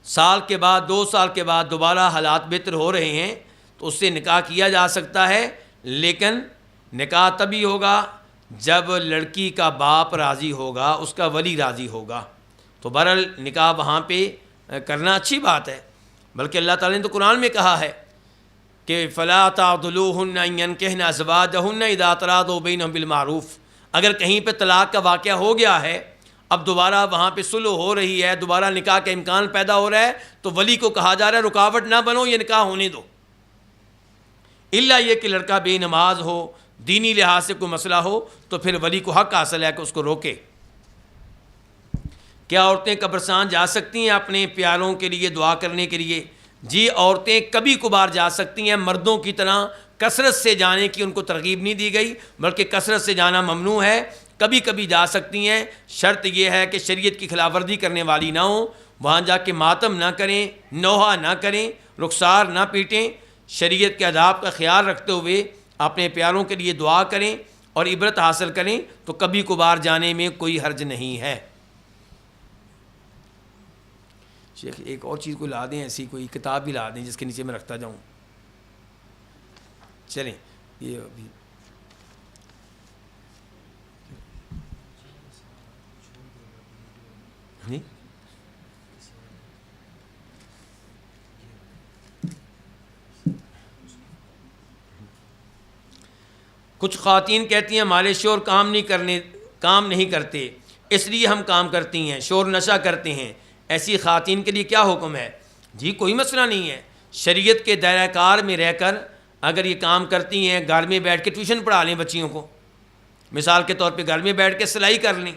سال کے بعد 2 سال کے بعد دوبارہ حالات بہتر ہو رہے ہیں تو اس سے نکاح کیا جا سکتا ہے، لیکن نکاح تبھی ہوگا جب لڑکی کا باپ راضی ہوگا، اس کا ولی راضی ہوگا، تو بہرحال نکاح وہاں پہ کرنا اچھی بات ہے، بلکہ اللہ تعالیٰ نے تو قرآن میں کہا ہے کہ فَلَا تَعْضُلُوهُنَّ أَن يَنكِحْنَ أَزْوَاجَهُنَّ إِذَا تَرَاضَوْا بَيْنَهُم بِالْمَعْرُوفِ۔ اگر کہیں پہ طلاق کا واقعہ ہو گیا ہے، اب دوبارہ وہاں پہ صلح ہو رہی ہے، دوبارہ نکاح کا امکان پیدا ہو رہا ہے، تو ولی کو کہا جا رہا ہے رکاوٹ نہ بنو، یہ نکاح ہونے دو، الا یہ کہ لڑکا بے نماز ہو، دینی لحاظ سے کوئی مسئلہ ہو، تو پھر ولی کو حق حاصل ہے کہ اس کو روکے۔ کیا عورتیں قبرستان جا سکتی ہیں اپنے پیاروں کے لیے دعا کرنے کے لیے؟ جی عورتیں کبھی کبھار جا سکتی ہیں، مردوں کی طرح کثرت سے جانے کی ان کو ترغیب نہیں دی گئی، بلکہ کثرت سے جانا ممنوع ہے، کبھی کبھی جا سکتی ہیں۔ شرط یہ ہے کہ شریعت کی خلاف ورزی کرنے والی نہ ہوں، وہاں جا کے ماتم نہ کریں، نوحہ نہ کریں، رخسار نہ پیٹیں، شریعت کے آداب کا خیال رکھتے ہوئے اپنے پیاروں کے لیے دعا کریں اور عبرت حاصل کریں، تو کبھی کبھار جانے میں کوئی حرج نہیں ہے۔ شیخ ایک اور چیز کو لا دیں، ایسی کوئی کتاب بھی لا دیں جس کے نیچے میں رکھتا جاؤں۔ چلیں یہ ابھی نہیں کچھ خواتین کہتی ہیں ہمارے شوہر کام نہیں کرتے، اس لیے ہم کام کرتی ہیں، شوہر نشہ کرتے ہیں، ایسی خواتین کے لیے کیا حکم ہے؟ جی کوئی مسئلہ نہیں ہے، شریعت کے دائرہ کار میں رہ کر اگر یہ کام کرتی ہیں، گھر میں بیٹھ کے ٹیوشن پڑھا لیں بچیوں کو، مثال کے طور پہ گھر میں بیٹھ کے سلائی کر لیں،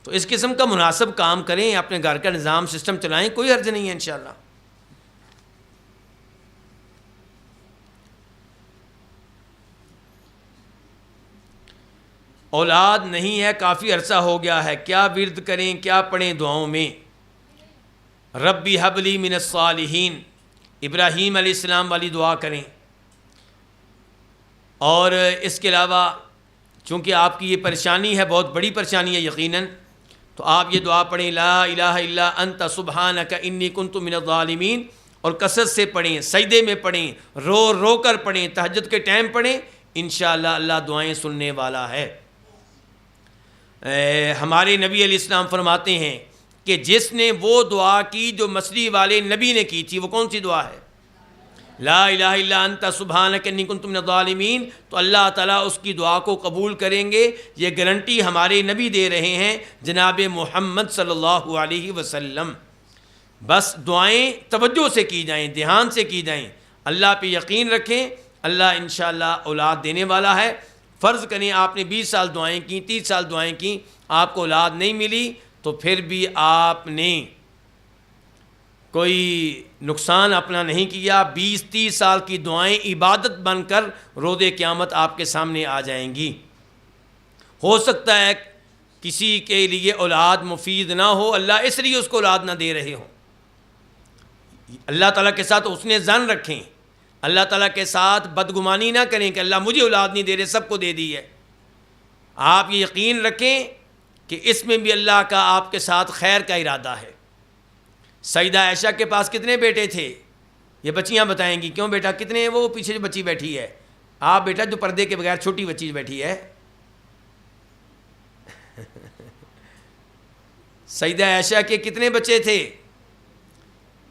تو اس قسم کا مناسب کام کریں، اپنے گھر کا نظام سسٹم چلائیں، کوئی حرج نہیں ہے انشاءاللہ۔ اولاد نہیں ہے، کافی عرصہ ہو گیا ہے، کیا ورد کریں، کیا پڑھیں دعاؤں میں؟ ربی حب لی من الصالحین، ابراہیم علیہ السلام والی دعا کریں، اور اس کے علاوہ چونکہ آپ کی یہ پریشانی ہے، بہت بڑی پریشانی ہے یقیناً، تو آپ یہ دعا پڑھیں، لا الہ الا انت سبحانک انی کنت من الظالمین، اور کثرت سے پڑھیں، سجدے میں پڑھیں، رو رو کر پڑھیں، تہجد کے ٹائم پڑھیں، انشاءاللہ اللہ دعائیں سننے والا ہے۔ ہمارے نبی علیہ السلام فرماتے ہیں کہ جس نے وہ دعا کی جو مصری والے نبی نے کی تھی، وہ کون سی دعا ہے؟ لا الہ الا انت سبحانک انی کنت من الظالمین، تو اللہ تعالیٰ اس کی دعا کو قبول کریں گے، یہ گارنٹی ہمارے نبی دے رہے ہیں جناب محمد صلی اللہ علیہ وسلم۔ بس دعائیں توجہ سے کی جائیں، دھیان سے کی جائیں، اللہ پہ یقین رکھیں، اللہ انشاءاللہ اولاد دینے والا ہے۔ فرض کریں آپ نے 20 سال دعائیں کی، 30 سال دعائیں کی، آپ کو اولاد نہیں ملی، تو پھر بھی آپ نے کوئی نقصان اپنا نہیں کیا، 20-30 سال کی دعائیں عبادت بن کر روز قیامت آپ کے سامنے آ جائیں گی۔ ہو سکتا ہے کسی کے لیے اولاد مفید نہ ہو، اللہ اس لیے اس کو اولاد نہ دے رہے ہوں، اللہ تعالیٰ کے ساتھ حسن ظن رکھیں، اللہ تعالیٰ کے ساتھ بدگمانی نہ کریں کہ اللہ مجھے اولاد نہیں دے رہے، سب کو دے دی ہے۔ آپ یہ یقین رکھیں کہ اس میں بھی اللہ کا آپ کے ساتھ خیر کا ارادہ ہے۔ سیدہ عائشہ کے پاس کتنے بیٹے تھے؟ یہ بچیاں بتائیں گی، کیوں بیٹا کتنے ہیں؟ وہ پیچھے جو بچی بیٹھی ہے، آپ بیٹا جو پردے کے بغیر چھوٹی بچی بیٹھی ہے، سیدہ عائشہ کے کتنے بچے تھے؟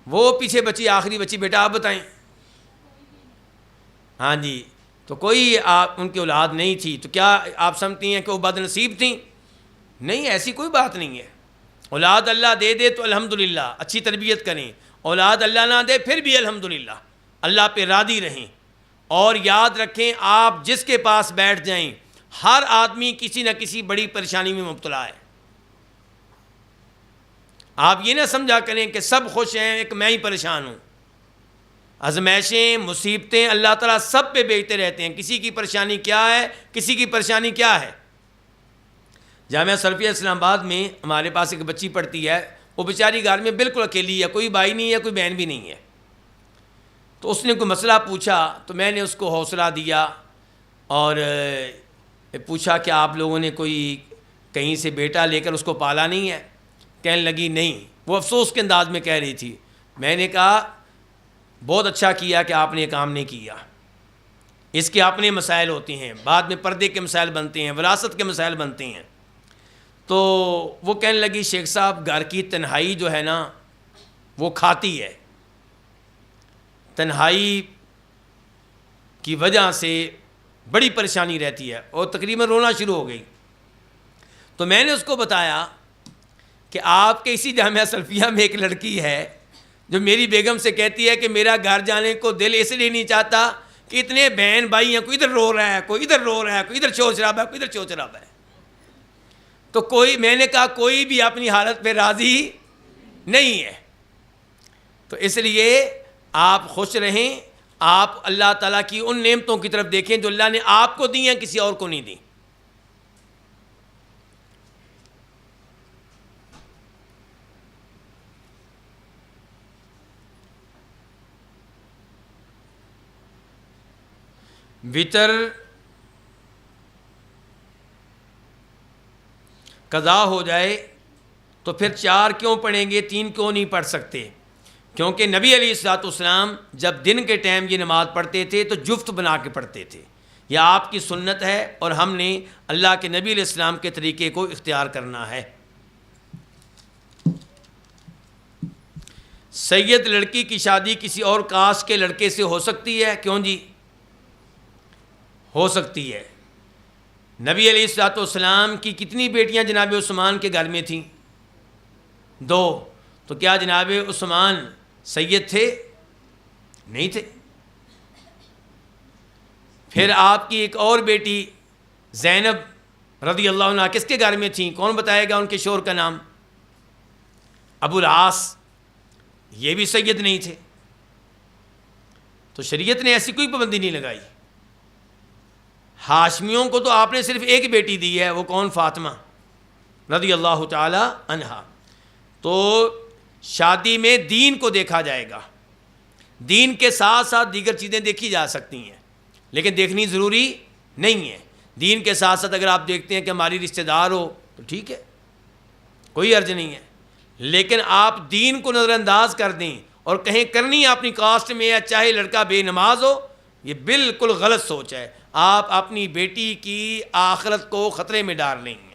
وہ پیچھے بچی آخری بچی، بیٹا آپ بتائیں۔ ہاں جی، تو کوئی آپ ان کی اولاد نہیں تھی، تو کیا آپ سمجھتی ہیں کہ وہ بد نصیب تھیں؟ نہیں، ایسی کوئی بات نہیں ہے، اولاد اللہ دے دے تو الحمدللہ، اچھی تربیت کریں، اولاد اللہ نہ دے پھر بھی الحمدللہ، اللہ پہ راضی رہیں، اور یاد رکھیں آپ جس کے پاس بیٹھ جائیں، ہر آدمی کسی نہ کسی بڑی پریشانی میں مبتلا ہے۔ آپ یہ نہ سمجھا کریں کہ سب خوش ہیں، ایک میں ہی پریشان ہوں۔ آزمائشیں، مصیبتیں اللہ تعالیٰ سب پہ بھیجتے رہتے ہیں، کسی کی پریشانی کیا ہے، کسی کی پریشانی کیا ہے۔ جامعہ سلفیہ اسلام آباد میں ہمارے پاس ایک بچی پڑھتی ہے، وہ بیچاری گھر میں بالکل اکیلی ہے، کوئی بھائی نہیں ہے، کوئی بہن بھی نہیں ہے، تو اس نے کوئی مسئلہ پوچھا تو میں نے اس کو حوصلہ دیا اور پوچھا کہ آپ لوگوں نے کوئی کہیں سے بیٹا لے کر اس کو پالا نہیں ہے؟ کہنے لگی نہیں، وہ افسوس کے انداز میں کہہ رہی تھی۔ میں نے کہا بہت اچھا کیا کہ آپ نے یہ کام نہیں کیا، اس کے اپنے مسائل ہوتے ہیں، بعد میں پردے کے مسائل بنتے ہیں، وراثت کے مسائل بنتے ہیں۔ تو وہ کہنے لگی شیخ صاحب گھر کی تنہائی جو ہے نا وہ کھاتی ہے، تنہائی کی وجہ سے بڑی پریشانی رہتی ہے، اور تقریباً رونا شروع ہو گئی۔ تو میں نے اس کو بتایا کہ آپ کے اسی جامعہ سلفیہ میں ایک لڑکی ہے جو میری بیگم سے کہتی ہے کہ میرا گھر جانے کو دل اس لیے نہیں چاہتا کہ اتنے بہن بھائی ہیں، کوئی ادھر رو رہا ہے، کوئی ادھر رو رہا ہے، کوئی ادھر شور شرابہ ہے، کوئی ادھر شور شرابہ ہے۔ تو میں نے کہا کوئی بھی اپنی حالت پہ راضی نہیں ہے۔ تو اس لیے آپ خوش رہیں، آپ اللہ تعالیٰ کی ان نعمتوں کی طرف دیکھیں جو اللہ نے آپ کو دی ہیں، کسی اور کو نہیں دی۔ وتر قضا ہو جائے تو پھر 4 کیوں پڑھیں گے، 3 کیوں نہیں پڑھ سکتے؟ کیونکہ نبی علیہ الصلوۃ والسلام جب دن کے ٹائم یہ نماز پڑھتے تھے تو جفت بنا کے پڑھتے تھے۔ یہ آپ کی سنت ہے اور ہم نے اللہ کے نبی علیہ السلام کے طریقے کو اختیار کرنا ہے۔ سید لڑکی کی شادی کسی اور کاسٹ کے لڑکے سے ہو سکتی ہے؟ کیوں جی، ہو سکتی ہے۔ نبی علیہ الصلوۃ والسلام کی کتنی بیٹیاں جناب عثمان کے گھر میں تھیں؟ 2۔ تو کیا جناب عثمان سید تھے؟ نہیں تھے۔ پھر آپ کی ایک اور بیٹی زینب رضی اللہ عنہ کس کے گھر میں تھیں؟ کون بتائے گا ان کے شوہر کا نام؟ ابو العاص۔ یہ بھی سید نہیں تھے۔ تو شریعت نے ایسی کوئی پابندی نہیں لگائی۔ ہاشمیوں کو تو آپ نے صرف ایک بیٹی دی ہے، وہ کون؟ فاطمہ رضی اللہ تعالی عنہا۔ تو شادی میں دین کو دیکھا جائے گا، دین کے ساتھ ساتھ دیگر چیزیں دیکھی جا سکتی ہیں، لیکن دیکھنی ضروری نہیں ہے۔ دین کے ساتھ ساتھ اگر آپ دیکھتے ہیں کہ ہماری رشتہ دار ہو تو ٹھیک ہے، کوئی حرج نہیں ہے، لیکن آپ دین کو نظر انداز کر دیں اور کہیں کرنی اپنی کاسٹ میں ہے، چاہے لڑکا بے نماز ہو، یہ بالکل غلط سوچ ہے۔ آپ اپنی بیٹی کی آخرت کو خطرے میں ڈال لیں گے۔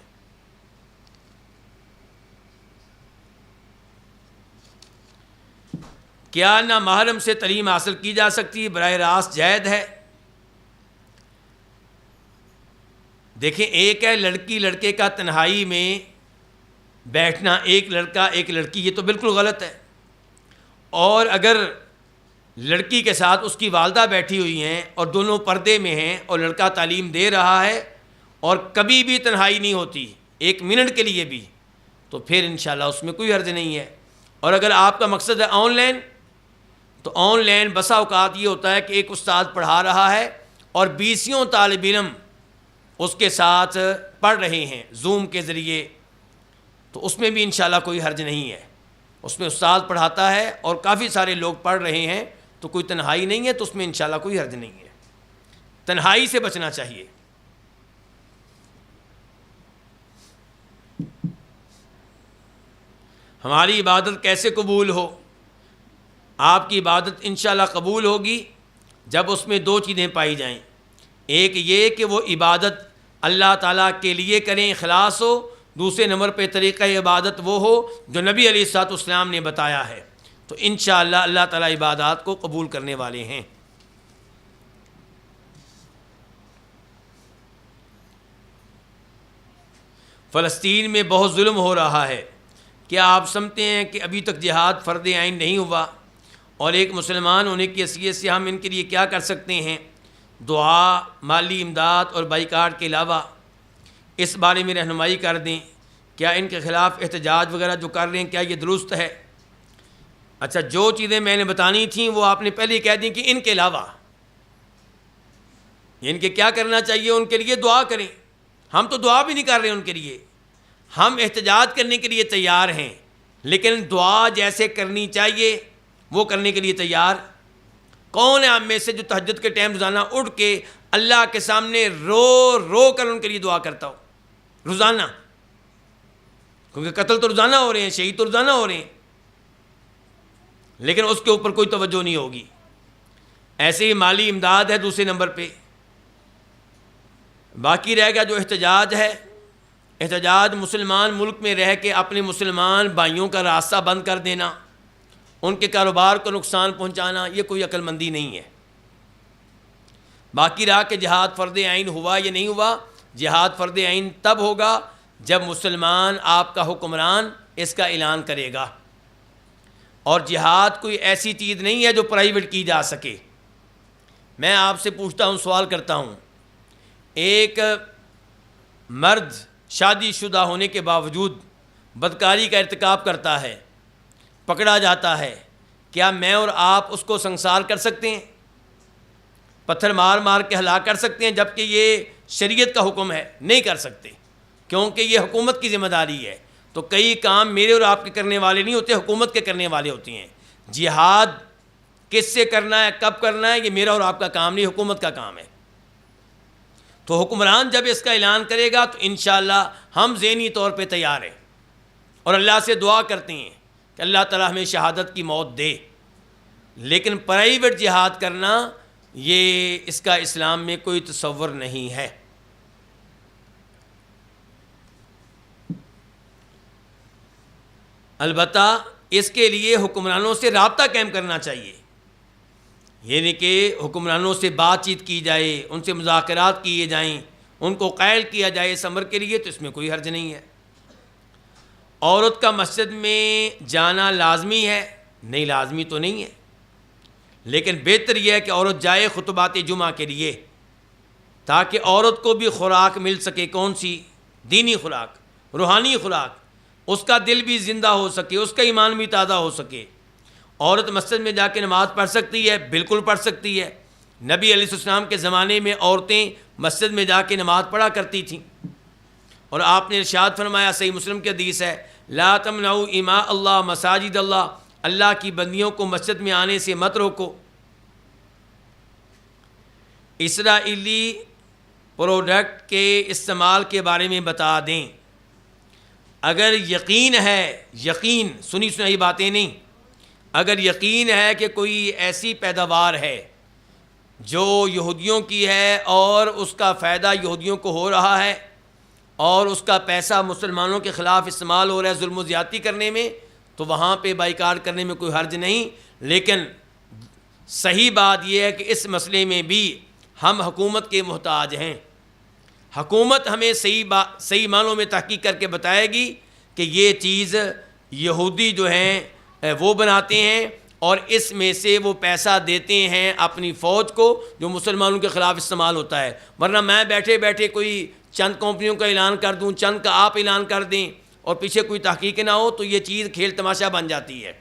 کیا نامحرم سے تعلیم حاصل کی جا سکتی ہے؟ براہ راست جائز ہے۔ دیکھیں، ایک ہے لڑکی لڑکے کا تنہائی میں بیٹھنا، ایک لڑکا ایک لڑکی، یہ تو بالکل غلط ہے۔ اور اگر لڑکی کے ساتھ اس کی والدہ بیٹھی ہوئی ہیں اور دونوں پردے میں ہیں اور لڑکا تعلیم دے رہا ہے اور کبھی بھی تنہائی نہیں ہوتی 1 منٹ کے لیے بھی، تو پھر انشاءاللہ اس میں کوئی حرج نہیں ہے۔ اور اگر آپ کا مقصد ہے آن لائن، تو آن لائن بسا اوقات یہ ہوتا ہے کہ ایک استاد پڑھا رہا ہے اور 20 طالب علم اس کے ساتھ پڑھ رہے ہیں زوم کے ذریعے، تو اس میں بھی انشاءاللہ کوئی حرج نہیں ہے۔ اس میں استاد پڑھاتا ہے اور کافی سارے لوگ پڑھ رہے ہیں، تو کوئی تنہائی نہیں ہے، تو اس میں انشاءاللہ کوئی حرج نہیں ہے۔ تنہائی سے بچنا چاہیے۔ ہماری عبادت کیسے قبول ہو؟ آپ کی عبادت انشاءاللہ قبول ہوگی جب اس میں 2 چیزیں پائی جائیں۔ ایک یہ کہ وہ عبادت اللہ تعالیٰ کے لیے کریں، اخلاص ہو۔ دوسرے نمبر پہ طریقہ عبادت وہ ہو جو نبی علیہ الصلوۃ والسلام نے بتایا ہے، تو انشاءاللہ اللہ تعالیٰ عبادات کو قبول کرنے والے ہیں۔ فلسطین میں بہت ظلم ہو رہا ہے، کیا آپ سمجھتے ہیں کہ ابھی تک جہاد فرض عین نہیں ہوا؟ اور ایک مسلمان ہونے کی حیثیت سے ہم ان کے لیے کیا کر سکتے ہیں؟ دعا، مالی امداد اور بائیکاٹ کے علاوہ اس بارے میں رہنمائی کر دیں۔ کیا ان کے خلاف احتجاج وغیرہ جو کر رہے ہیں کیا یہ درست ہے؟ اچھا، جو چیزیں میں نے بتانی تھیں وہ آپ نے پہلے ہی کہہ دیں کہ ان کے علاوہ، ان کے کیا کرنا چاہیے؟ ان کے لیے دعا کریں۔ ہم تو دعا بھی نہیں کر رہے ان کے لیے، ہم احتجاج کرنے کے لیے تیار ہیں، لیکن دعا جیسے کرنی چاہیے وہ کرنے کے لیے تیار کون ہے؟ ہم میں سے جو تہجد کے ٹائم روزانہ اٹھ کے اللہ کے سامنے رو رو کر ان کے لیے دعا کرتا ہو روزانہ؟ کیونکہ قتل تو روزانہ ہو رہے ہیں، شہید تو روزانہ ہو رہے ہیں، لیکن اس کے اوپر کوئی توجہ نہیں ہوگی۔ ایسے ہی مالی امداد ہے دوسرے نمبر پہ۔ باقی رہ گیا جو احتجاج ہے، احتجاج مسلمان ملک میں رہ کے اپنے مسلمان بھائیوں کا راستہ بند کر دینا، ان کے کاروبار کو نقصان پہنچانا، یہ کوئی عقل مندی نہیں ہے۔ باقی رہا کہ جہاد فرض عین ہوا یا نہیں ہوا، جہاد فرض عین تب ہوگا جب مسلمان آپ کا حکمران اس کا اعلان کرے گا، اور جہاد کوئی ایسی چیز نہیں ہے جو پرائیویٹ کی جا سکے۔ میں آپ سے پوچھتا ہوں، سوال کرتا ہوں، ایک مرد شادی شدہ ہونے کے باوجود بدکاری کا ارتکاب کرتا ہے، پکڑا جاتا ہے، کیا میں اور آپ اس کو سنسار کر سکتے ہیں؟ پتھر مار مار کے ہلاک کر سکتے ہیں جبکہ یہ شریعت کا حکم ہے؟ نہیں کر سکتے، کیونکہ یہ حکومت کی ذمہ داری ہے۔ تو کئی کام میرے اور آپ کے کرنے والے نہیں ہوتے، حکومت کے کرنے والے ہوتی ہیں۔ جہاد کس سے کرنا ہے، کب کرنا ہے، یہ میرا اور آپ کا کام نہیں، حکومت کا کام ہے۔ تو حکمران جب اس کا اعلان کرے گا تو انشاءاللہ ہم ذہنی طور پہ تیار ہیں اور اللہ سے دعا کرتے ہیں کہ اللہ تعالیٰ ہمیں شہادت کی موت دے۔ لیکن پرائیویٹ جہاد کرنا، یہ اس کا اسلام میں کوئی تصور نہیں ہے۔ البتہ اس کے لیے حکمرانوں سے رابطہ قائم کرنا چاہیے، یعنی کہ حکمرانوں سے بات چیت کی جائے، ان سے مذاکرات کیے جائیں، ان کو قائل کیا جائے اس امر کے لیے، تو اس میں کوئی حرج نہیں ہے۔ عورت کا مسجد میں جانا لازمی ہے؟ نہیں، لازمی تو نہیں ہے، لیکن بہتر یہ ہے کہ عورت جائے خطبات جمعہ کے لیے، تاکہ عورت کو بھی خوراک مل سکے۔ کون سی؟ دینی خوراک، روحانی خوراک، اس کا دل بھی زندہ ہو سکے، اس کا ایمان بھی تازہ ہو سکے۔ عورت مسجد میں جا کے نماز پڑھ سکتی ہے؟ بالکل پڑھ سکتی ہے۔ نبی علیہ السلام کے زمانے میں عورتیں مسجد میں جا کے نماز پڑھا کرتی تھیں، اور آپ نے ارشاد فرمایا، صحیح مسلم کی حدیث ہے، لا تمنعوا اماء اللہ مساجد اللہ، اللہ کی بندیوں کو مسجد میں آنے سے مت روکو۔ اسرائیلی پروڈکٹ کے استعمال کے بارے میں بتا دیں۔ اگر یقین ہے، یقین سنی سنائی باتیں نہیں، اگر یقین ہے کہ کوئی ایسی پیداوار ہے جو یہودیوں کی ہے اور اس کا فائدہ یہودیوں کو ہو رہا ہے اور اس کا پیسہ مسلمانوں کے خلاف استعمال ہو رہا ہے ظلم و زیادتی کرنے میں، تو وہاں پہ بائیکاٹ کرنے میں کوئی حرج نہیں۔ لیکن صحیح بات یہ ہے کہ اس مسئلے میں بھی ہم حکومت کے محتاج ہیں۔ حکومت ہمیں صحیح معنوں میں تحقیق کر کے بتائے گی کہ یہ چیز یہودی جو ہیں وہ بناتے ہیں، اور اس میں سے وہ پیسہ دیتے ہیں اپنی فوج کو جو مسلمانوں کے خلاف استعمال ہوتا ہے۔ ورنہ میں بیٹھے بیٹھے کوئی چند کمپنیوں کا اعلان کر دوں، چند کا آپ اعلان کر دیں، اور پیچھے کوئی تحقیق نہ ہو، تو یہ چیز کھیل تماشا بن جاتی ہے،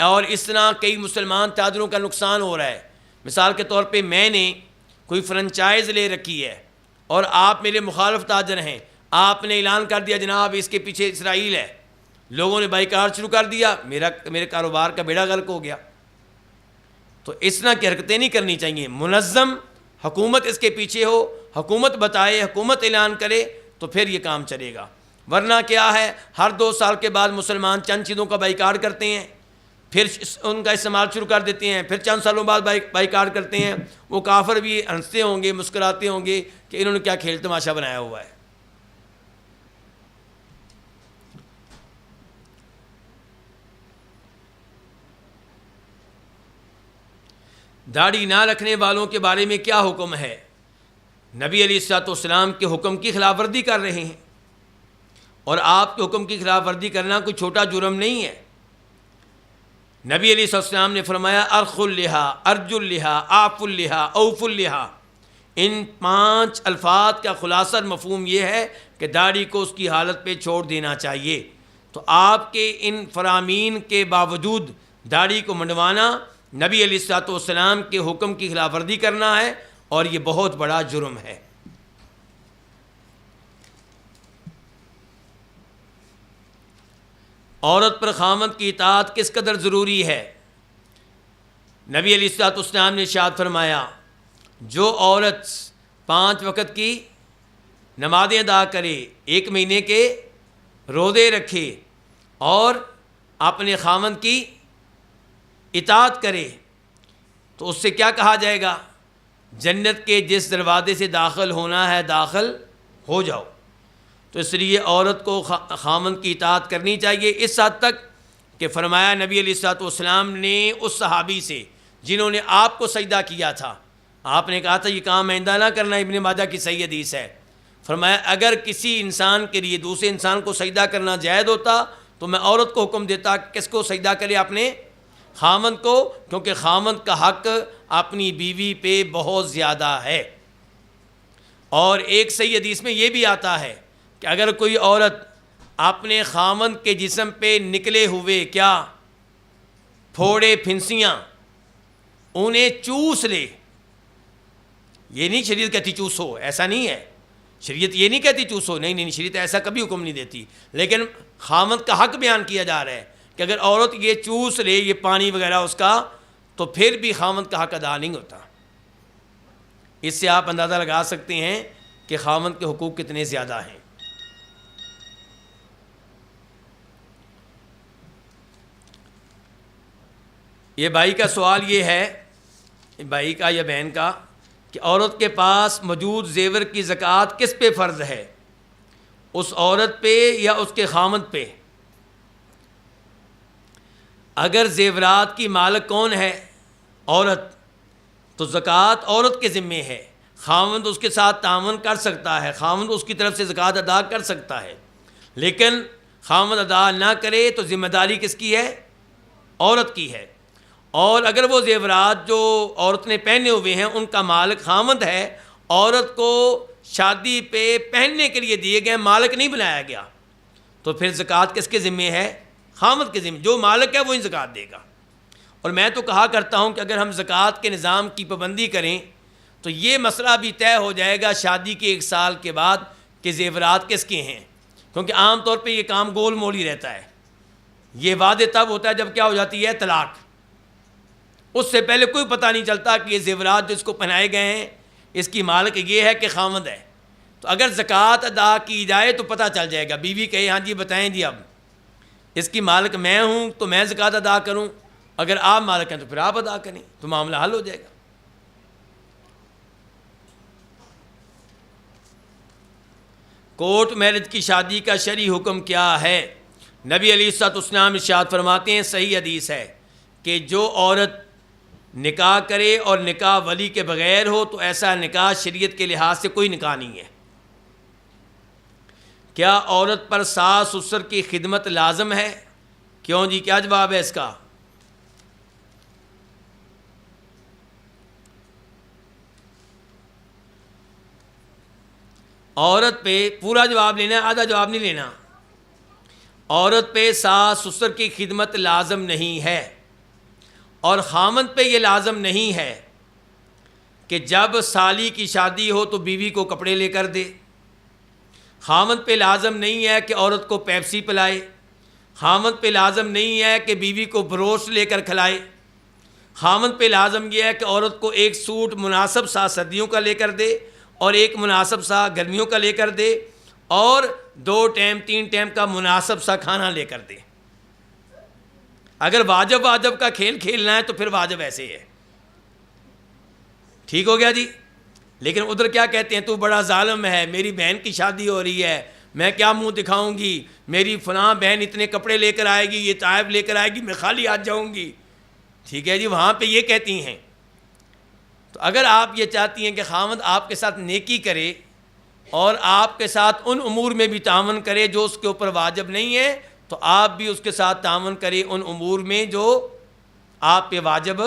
اور اس طرح کئی مسلمان تاجروں کا نقصان ہو رہا ہے۔ مثال کے طور پہ میں نے کوئی فرنچائز لے رکھی ہے اور آپ میرے مخالف تاجر ہیں، آپ نے اعلان کر دیا جناب اس کے پیچھے اسرائیل ہے، لوگوں نے بائیکاٹ شروع کر دیا، میرے کاروبار کا بیڑا غرق ہو گیا۔ تو اس طرح کی حرکتیں نہیں کرنی چاہیے۔ منظم حکومت اس کے پیچھے ہو، حکومت بتائے، حکومت اعلان کرے، تو پھر یہ کام چلے گا۔ ورنہ کیا ہے، ہر 2 سال کے بعد مسلمان چند چیزوں کا بائیکاٹ کرتے ہیں، پھر ان کا استعمال شروع کر دیتے ہیں، پھر چند سالوں بعد بائیکاٹ کرتے ہیں۔ وہ کافر بھی ہنستے ہوں گے، مسکراتے ہوں گے کہ انہوں نے کیا کھیل تماشا بنایا ہوا ہے۔ داڑھی نہ رکھنے والوں کے بارے میں کیا حکم ہے؟ نبی علیہ الصلوۃ والسلام کے حکم کی خلاف ورزی کر رہے ہیں، اور آپ کے حکم کی خلاف ورزی کرنا کوئی چھوٹا جرم نہیں ہے۔ نبی علیہ الصلوۃ والسلام نے فرمایا، ارخ اللحا، ارج اللحا، آف اللحا، اوف اللحا۔ ان 5 الفاظ کا خلاصہ مفہوم یہ ہے کہ داڑھی کو اس کی حالت پہ چھوڑ دینا چاہیے۔ تو آپ کے ان فرامین کے باوجود داڑھی کو منڈوانا نبی علیہ الصلوۃ والسلام کے حکم کی خلاف ورزی کرنا ہے، اور یہ بہت بڑا جرم ہے۔ عورت پر خاوند کی اطاعت کس قدر ضروری ہے؟ نبی علیہ الصلوۃ والسلام نے ارشاد فرمایا، جو عورت 5 وقت کی نمازیں ادا کرے، 1 مہینے کے روزے رکھے، اور اپنے خاوند کی اطاعت کرے، تو اس سے کیا کہا جائے گا؟ جنت کے جس دروازے سے داخل ہونا ہے داخل ہو جاؤ۔ تو اس لیے عورت کو خاوند کی اطاعت کرنی چاہیے، اس حد تک کہ فرمایا نبی علیہ الصلوۃ والسلام نے اس صحابی سے جنہوں نے آپ کو سجدہ کیا تھا، آپ نے کہا تھا یہ کام آئندہ نہ کرنا، ابن ماجہ کی صحیح حدیث ہے، فرمایا اگر کسی انسان کے لیے دوسرے انسان کو سجدہ کرنا جائز ہوتا تو میں عورت کو حکم دیتا کہ کس کو سجدہ کرے، اپنے خاوند کو، کیونکہ خاوند کا حق اپنی بیوی پہ بہت زیادہ ہے۔ اور ایک صحیح حدیث میں یہ بھی آتا ہے کہ اگر کوئی عورت اپنے خاوند کے جسم پہ نکلے ہوئے کیا پھوڑے پھنسیاں انہیں چوس لے. یہ نہیں شریعت کہتی چوسو، ایسا نہیں ہے. شریعت یہ نہیں کہتی چوسو، نہیں، شریعت ایسا کبھی حکم نہیں دیتی. لیکن خاوند کا حق بیان کیا جا رہا ہے کہ اگر عورت یہ چوس لے یہ پانی وغیرہ اس کا، تو پھر بھی خاوند کا حق ادا نہیں ہوتا. اس سے آپ اندازہ لگا سکتے ہیں کہ خاوند کے حقوق کتنے زیادہ ہیں. یہ بھائی کا سوال یہ ہے، بھائی کا یا بہن کا، کہ عورت کے پاس موجود زیور کی زکوٰۃ کس پہ فرض ہے، اس عورت پہ یا اس کے خاوند پہ؟ اگر زیورات کی مالک کون ہے؟ عورت، تو زکوٰۃ عورت کے ذمے ہے. خاوند اس کے ساتھ تعاون کر سکتا ہے، خاوند اس کی طرف سے زکوٰۃ ادا کر سکتا ہے. لیکن خاوند ادا نہ کرے تو ذمہ داری کس کی ہے؟ عورت کی ہے. اور اگر وہ زیورات جو عورت نے پہنے ہوئے ہیں ان کا مالک خاوند ہے، عورت کو شادی پہ پہننے کے لیے دیے گئے، مالک نہیں بنایا گیا، تو پھر زکوٰۃ کس کے ذمے ہے؟ خاوند کے ذمے. جو مالک ہے وہی زکوٰۃ دے گا. اور میں تو کہا کرتا ہوں کہ اگر ہم زکوٰۃ کے نظام کی پابندی کریں تو یہ مسئلہ بھی طے ہو جائے گا شادی کے 1 سال کے بعد کہ زیورات کس کے ہیں. کیونکہ عام طور پہ یہ کام گول مول ہی رہتا ہے. یہ واضح تب ہوتا ہے جب کیا ہو جاتی ہے؟ طلاق. اس سے پہلے کوئی پتہ نہیں چلتا کہ یہ زیورات جو اس کو پہنائے گئے ہیں اس کی مالک یہ ہے کہ خاوند ہے. تو اگر زکوٰۃ ادا کی جائے تو پتہ چل جائے گا. بیوی کہے ہاں جی بتائیں جی اب اس کی مالک میں ہوں تو میں زکوٰۃ ادا کروں، اگر آپ مالک ہیں تو پھر آپ ادا کریں، تو معاملہ حل ہو جائے گا. کورٹ میرج کی شادی کا شرعی حکم کیا ہے؟ نبی علیہ الصلوۃ والسلام ارشاد فرماتے ہیں، صحیح حدیث ہے، کہ جو عورت نکاح کرے اور نکاح ولی کے بغیر ہو تو ایسا نکاح شریعت کے لحاظ سے کوئی نکاح نہیں ہے. کیا عورت پر ساس سسر کی خدمت لازم ہے؟ کیوں جی، کیا جواب ہے اس کا؟ عورت پہ پورا جواب لینا ہے، آدھا جواب نہیں لینا. عورت پہ ساس سسر کی خدمت لازم نہیں ہے، اور خاوند پہ یہ لازم نہیں ہے کہ جب سالی کی شادی ہو تو بیوی کو کپڑے لے کر دے. خاوند پہ لازم نہیں ہے کہ عورت کو پیپسی پلائے. خاوند پہ لازم نہیں ہے کہ بیوی کو بروش لے کر کھلائے. خاوند پہ لازم یہ ہے کہ عورت کو ایک سوٹ مناسب سا سردیوں کا لے کر دے اور ایک مناسب سا گرمیوں کا لے کر دے، اور 2 ٹائم 3 ٹائم کا مناسب سا کھانا لے کر دے. اگر واجب کا کھیل کھیلنا ہے تو پھر واجب ایسے ہے. ٹھیک ہو گیا جی. لیکن ادھر کیا کہتے ہیں، تو بڑا ظالم ہے، میری بہن کی شادی ہو رہی ہے، میں کیا منہ دکھاؤں گی، میری فلاں بہن اتنے کپڑے لے کر آئے گی، یہ تحائف لے کر آئے گی، میں خالی ہاتھ جاؤں گی. ٹھیک ہے جی، وہاں پہ یہ کہتی ہیں. تو اگر آپ یہ چاہتی ہیں کہ خاوند آپ کے ساتھ نیکی کرے اور آپ کے ساتھ ان امور میں بھی تعاون کرے جو اس کے اوپر واجب نہیں ہے، تو آپ بھی اس کے ساتھ تعاون کرے ان امور میں جو آپ پہ واجب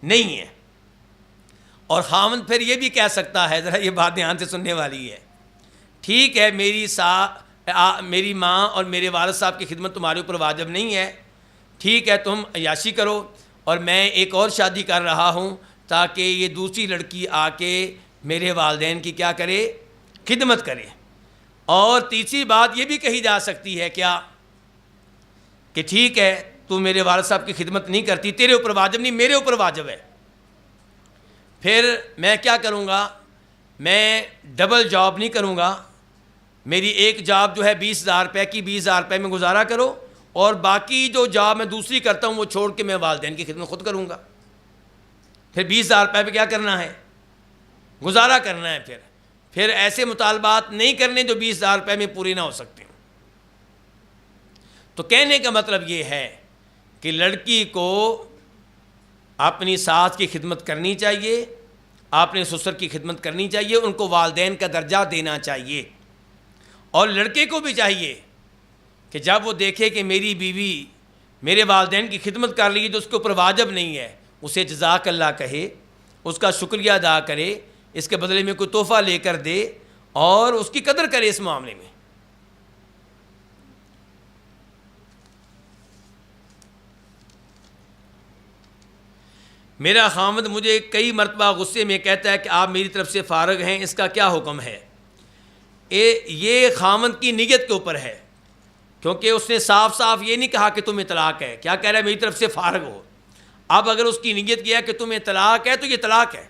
نہیں ہے. اور خاوند پھر یہ بھی کہہ سکتا ہے، ذرا یہ بات دھیان سے سننے والی ہے، ٹھیک ہے میری ماں اور میرے والد صاحب کی خدمت تمہارے اوپر واجب نہیں ہے، ٹھیک ہے تم عیاشی کرو، اور میں ایک اور شادی کر رہا ہوں تاکہ یہ دوسری لڑکی آ کے میرے والدین کی کیا کرے؟ خدمت کرے. اور تیسری بات یہ بھی کہی جا سکتی ہے کیا کہ ٹھیک ہے تو میرے والد صاحب کی خدمت نہیں کرتی، تیرے اوپر واجب نہیں، میرے اوپر واجب ہے. پھر میں کیا کروں گا؟ میں ڈبل جاب نہیں کروں گا. میری ایک جاب جو ہے 20,000 روپے کی، 20,000 روپے میں گزارا کرو، اور باقی جو جاب میں دوسری کرتا ہوں وہ چھوڑ کے میں والدین کی خدمت خود کروں گا. پھر 20,000 روپے پہ کیا کرنا ہے؟ گزارا کرنا ہے. پھر ایسے مطالبات نہیں کرنے جو 20,000 روپے میں پوری نہ ہو سکتے. تو کہنے کا مطلب یہ ہے کہ لڑکی کو اپنی ساس کی خدمت کرنی چاہیے، اپنے سسر کی خدمت کرنی چاہیے، ان کو والدین کا درجہ دینا چاہیے. اور لڑکے کو بھی چاہیے کہ جب وہ دیکھے کہ میری بیوی میرے والدین کی خدمت کر رہی ہے جو اس کے اوپر واجب نہیں ہے، اسے جزاک اللہ کہے، اس کا شکریہ ادا کرے، اس کے بدلے میں کوئی تحفہ لے کر دے اور اس کی قدر کرے اس معاملے میں. میرا خاوند مجھے کئی مرتبہ غصے میں کہتا ہے کہ آپ میری طرف سے فارغ ہیں، اس کا کیا حکم ہے؟ یہ خاوند کی نیت کے اوپر ہے، کیونکہ اس نے صاف صاف یہ نہیں کہا کہ تمہیں طلاق ہے، کیا کہہ رہا ہے؟ میری طرف سے فارغ ہو۔ اب اگر اس کی نیت کیا کہ تمہیں طلاق ہے تو یہ طلاق ہے،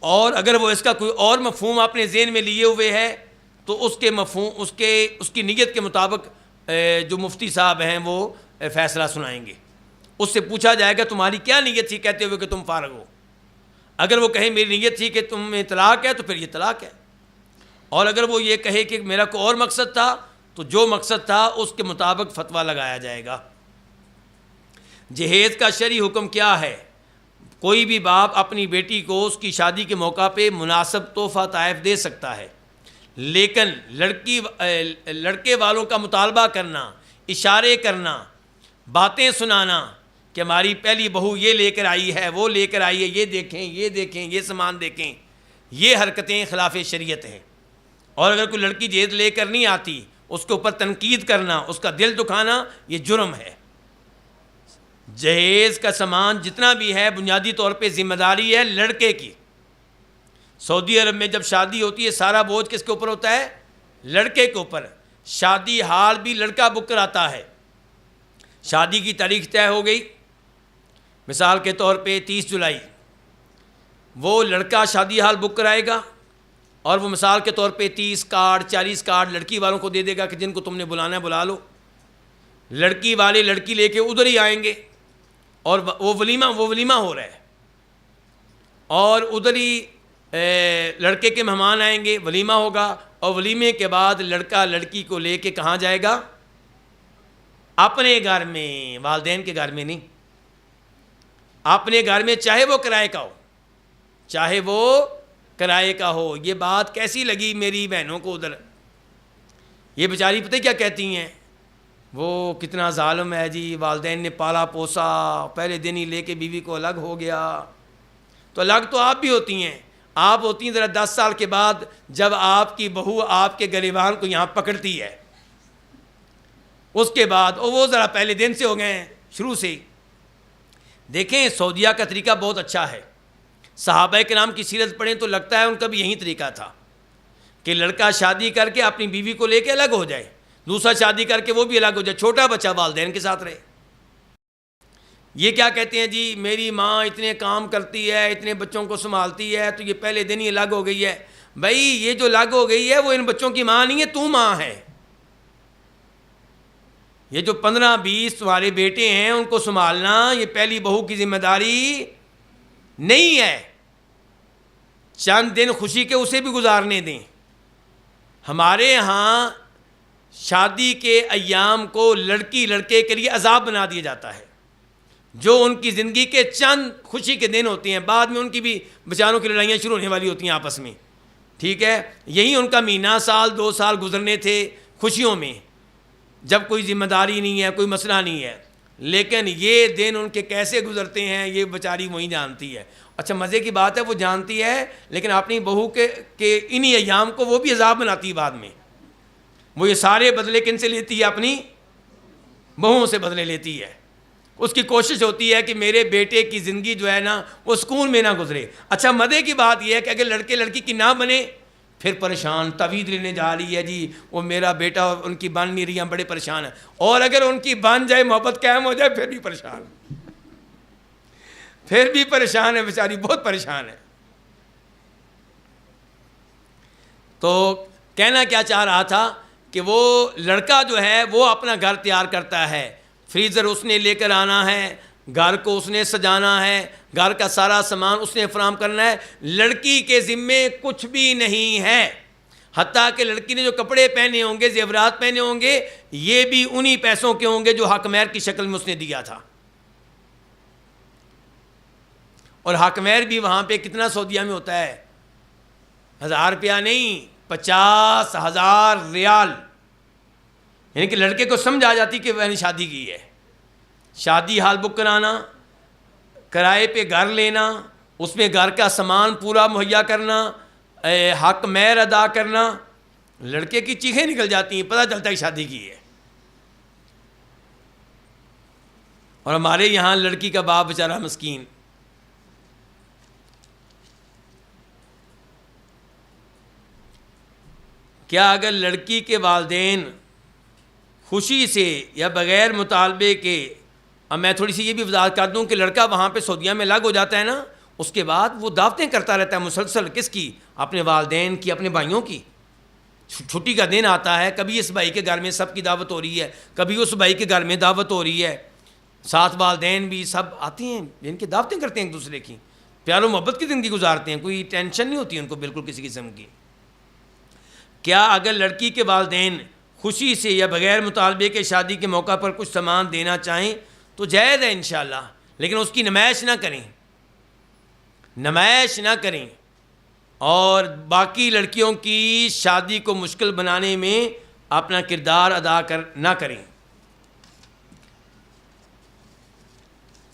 اور اگر وہ اس کا کوئی اور مفہوم اپنے ذہن میں لیے ہوئے ہے تو اس کے مفہوم اس کی نیت کے مطابق جو مفتی صاحب ہیں وہ فیصلہ سنائیں گے۔ اس سے پوچھا جائے گا تمہاری کیا نیت تھی کہتے ہوئے کہ تم فارغ ہو؟ اگر وہ کہیں میری نیت تھی کہ تمہیں طلاق ہے تو پھر یہ طلاق ہے، اور اگر وہ یہ کہے کہ میرا کوئی اور مقصد تھا تو جو مقصد تھا اس کے مطابق فتویٰ لگایا جائے گا۔ جہیز کا شرعی حکم کیا ہے؟ کوئی بھی باپ اپنی بیٹی کو اس کی شادی کے موقع پہ مناسب تحفہ تحائف دے سکتا ہے، لیکن لڑکے والوں کا مطالبہ کرنا، اشارے کرنا، باتیں سنانا کہ ہماری پہلی بہو یہ لے کر آئی ہے، وہ لے کر آئی ہے، یہ دیکھیں یہ دیکھیں یہ سامان دیکھیں، یہ حرکتیں خلاف شریعت ہیں۔ اور اگر کوئی لڑکی جہیز لے کر نہیں آتی اس کے اوپر تنقید کرنا، اس کا دل دکھانا، یہ جرم ہے۔ جہیز کا سامان جتنا بھی ہے بنیادی طور پہ ذمہ داری ہے لڑکے کی۔ سعودی عرب میں جب شادی ہوتی ہے سارا بوجھ کس کے اوپر ہوتا ہے؟ لڑکے کے اوپر۔ شادی ہال بھی لڑکا بک کراتا ہے۔ شادی کی تاریخ طے ہو گئی، مثال کے طور پہ 30 جولائی، وہ لڑکا شادی ہال بک کرائے گا اور وہ مثال کے طور پہ 30 کارڈ 40 کارڈ لڑکی والوں کو دے دے گا کہ جن کو تم نے بلانا ہے بلا لو۔ لڑکی والے لڑکی لے کے ادھر ہی آئیں گے اور وہ ولیمہ ہو رہا ہے، اور ادھر ہی لڑکے کے مہمان آئیں گے، ولیمہ ہوگا، اور ولیمے کے بعد لڑکا لڑکی کو لے کے کہاں جائے گا؟ اپنے گھر میں، والدین کے گھر میں نہیں، اپنے گھر میں، چاہے وہ کرائے کا ہو، چاہے وہ کرائے کا ہو۔ یہ بات کیسی لگی میری بہنوں کو ادھر؟ یہ بیچاری پتہ کیا کہتی ہیں؟ وہ کتنا ظالم ہے جی، والدین نے پالا پوسا، پہلے دن ہی لے کے بیوی کو الگ ہو گیا۔ تو الگ تو آپ بھی ہوتی ہیں، آپ ہوتی ہیں ذرا 10 سال کے بعد جب آپ کی بہو آپ کے گریبان کو یہاں پکڑتی ہے، اس کے بعد وہ ذرا پہلے دن سے ہو گئے ہیں، شروع سے ہی۔ دیکھیں سعودیہ کا طریقہ بہت اچھا ہے، صحابہ کرام کی سیرت پڑھیں تو لگتا ہے ان کا بھی یہی طریقہ تھا کہ لڑکا شادی کر کے اپنی بیوی کو لے کے الگ ہو جائے، دوسرا شادی کر کے وہ بھی الگ ہو جائے، چھوٹا بچہ والدین کے ساتھ رہے۔ یہ کیا کہتے ہیں جی میری ماں اتنے کام کرتی ہے، اتنے بچوں کو سنبھالتی ہے تو یہ پہلے دن ہی الگ ہو گئی ہے۔ بھائی یہ جو الگ ہو گئی ہے وہ ان بچوں کی ماں نہیں ہے، تو ماں ہے۔ یہ جو 15-20 تمہارے بیٹے ہیں ان کو سنبھالنا یہ پہلی بہو کی ذمہ داری نہیں ہے۔ چند دن خوشی کے اسے بھی گزارنے دیں۔ ہمارے ہاں شادی کے ایام کو لڑکی لڑکے کے لیے عذاب بنا دیا جاتا ہے، جو ان کی زندگی کے چند خوشی کے دن ہوتے ہیں، بعد میں ان کی بھی بیچاروں کی لڑائیاں شروع ہونے والی ہوتی ہیں آپس میں، ٹھیک ہے؟ یہی ان کا مہینہ، سال 2 سال گزرنے تھے خوشیوں میں، جب کوئی ذمہ داری نہیں ہے، کوئی مسئلہ نہیں ہے۔ لیکن یہ دن ان کے کیسے گزرتے ہیں یہ بیچاری وہی جانتی ہے۔ اچھا مزے کی بات ہے وہ جانتی ہے، لیکن اپنی بہو کے انہی ایام کو وہ بھی عذاب بناتی ہے بعد میں۔ وہ یہ سارے بدلے کن سے لیتی ہے؟ اپنی بہوؤں سے بدلے لیتی ہے۔ اس کی کوشش ہوتی ہے کہ میرے بیٹے کی زندگی جو ہے نا وہ سکون میں نہ گزرے۔ اچھا مزے کی بات یہ ہے کہ اگر لڑکے لڑکی کی نہ بنے پھر پریشان، تعویذ لینے جا رہی ہے جی، وہ میرا بیٹا ان کی بن نہیں رہی ہیں، بڑے پریشان ہیں۔ اور اگر ان کی بن جائے، محبت قائم ہو جائے، پھر بھی پریشان، پھر بھی پریشان ہے بیچاری، بہت پریشان ہے۔ تو کہنا کیا چاہ رہا تھا کہ وہ لڑکا جو ہے وہ اپنا گھر تیار کرتا ہے، فریزر اس نے لے کر آنا ہے، گھر کو اس نے سجانا ہے، گھر کا سارا سامان اس نے فراہم کرنا ہے۔ لڑکی کے ذمے کچھ بھی نہیں ہے، حتیٰ کہ لڑکی نے جو کپڑے پہنے ہوں گے، زیورات پہنے ہوں گے، یہ بھی انہی پیسوں کے ہوں گے جو حق مہر کی شکل میں اس نے دیا تھا۔ اور حق مہر بھی وہاں پہ کتنا سعودیہ میں ہوتا ہے؟ 1000 روپیہ نہیں، 50,000 ریال، یعنی کہ لڑکے کو سمجھ آ جاتی کہ میں نے شادی کی ہے۔ شادی ہال بک کرانا، کرائے پہ گھر لینا، اس میں گھر کا سامان پورا مہیا کرنا، حق مہر ادا کرنا، لڑکے کی چیخیں نکل جاتی ہیں، پتہ چلتا ہے کہ شادی کی ہے۔ اور ہمارے یہاں لڑکی کا باپ بیچارہ مسکین، کیا اگر لڑکی کے والدین خوشی سے یا بغیر مطالبے کے، اب میں تھوڑی سی یہ بھی وضاحت کر دوں کہ لڑکا وہاں پہ سعودیہ میں الگ ہو جاتا ہے نا، اس کے بعد وہ دعوتیں کرتا رہتا ہے مسلسل، کس کی؟ اپنے والدین کی، اپنے بھائیوں کی۔ چھٹی کا دن آتا ہے، کبھی اس بھائی کے گھر میں سب کی دعوت ہو رہی ہے، کبھی اس بھائی کے گھر میں دعوت ہو رہی ہے، ساتھ والدین بھی سب آتے ہیں، جن کی دعوتیں کرتے ہیں ایک دوسرے کی، پیار و محبت کی زندگی گزارتے ہیں، کوئی ٹینشن نہیں ہوتی ان کو بالکل کسی قسم کی۔ کیا اگر لڑکی کے والدین خوشی سے یا بغیر مطالبے کے شادی کے موقع پر کچھ سامان دینا چاہیں تو جائز ہے انشاءاللہ، لیکن اس کی نمائش نہ کریں، نمائش نہ کریں، اور باقی لڑکیوں کی شادی کو مشکل بنانے میں اپنا کردار ادا نہ کریں۔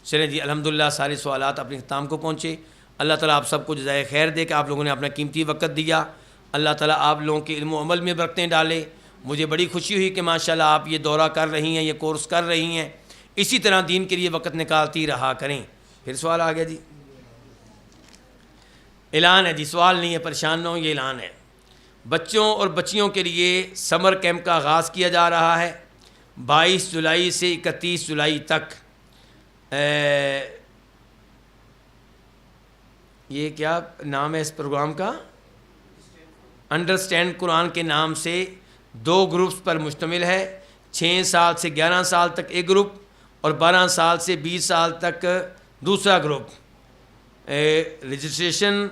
چلیں جی، الحمدللہ سارے سوالات اپنے اختتام کو پہنچے۔ اللہ تعالیٰ آپ سب کو جزائے خیر دے کہ آپ لوگوں نے اپنا قیمتی وقت دیا۔ اللہ تعالیٰ آپ لوگوں کے علم و عمل میں برکتیں ڈالے۔ مجھے بڑی خوشی ہوئی کہ ماشاءاللہ آپ یہ دورہ کر رہی ہیں، یہ کورس کر رہی ہیں، اسی طرح دین کے لیے وقت نکالتی رہا کریں۔ پھر سوال آ گیا جی، اعلان ہے جی، سوال نہیں ہے، پریشان نہ ہوں، یہ اعلان ہے۔ بچوں اور بچیوں کے لیے سمر کیمپ کا آغاز کیا جا رہا ہے 22 جولائی سے 31 جولائی تک۔ یہ کیا نام ہے اس پروگرام کا؟ انڈرسٹینڈ قرآن کے نام سے 2 گروپس پر مشتمل ہے۔ 6 سال سے 11 سال تک ایک گروپ، اور 12 سال سے 20 سال تک دوسرا گروپ۔ رجسٹریشن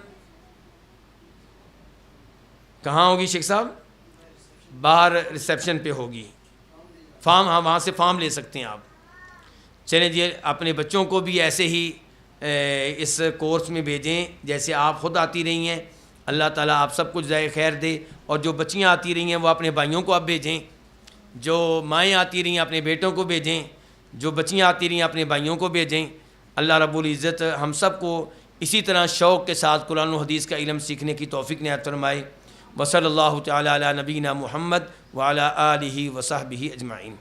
کہاں ہوگی شیخ صاحب؟ باہر ریسیپشن پہ ہوگی، فارم، ہاں وہاں سے فارم لے سکتے ہیں آپ۔ چلیں جی، اپنے بچوں کو بھی ایسے ہی اس کورس میں بھیجیں جیسے آپ خود آتی رہی ہیں۔ اللہ تعالیٰ آپ سب کچھ جزائے خیر دے، اور جو بچیاں آتی رہی ہیں وہ اپنے بھائیوں کو اب بھیجیں، جو مائیں آتی رہی ہیں اپنے بیٹوں کو بھیجیں، جو بچیاں آتی رہی ہیں اپنے بھائیوں کو بھیجیں۔ اللہ رب العزت ہم سب کو اسی طرح شوق کے ساتھ قرآن و حدیث کا علم سیکھنے کی توفیق عنایت فرمائے۔ وصلی اللہ تعالی علی نبینا محمد وعلی آلہ وصحبہ اجمعین۔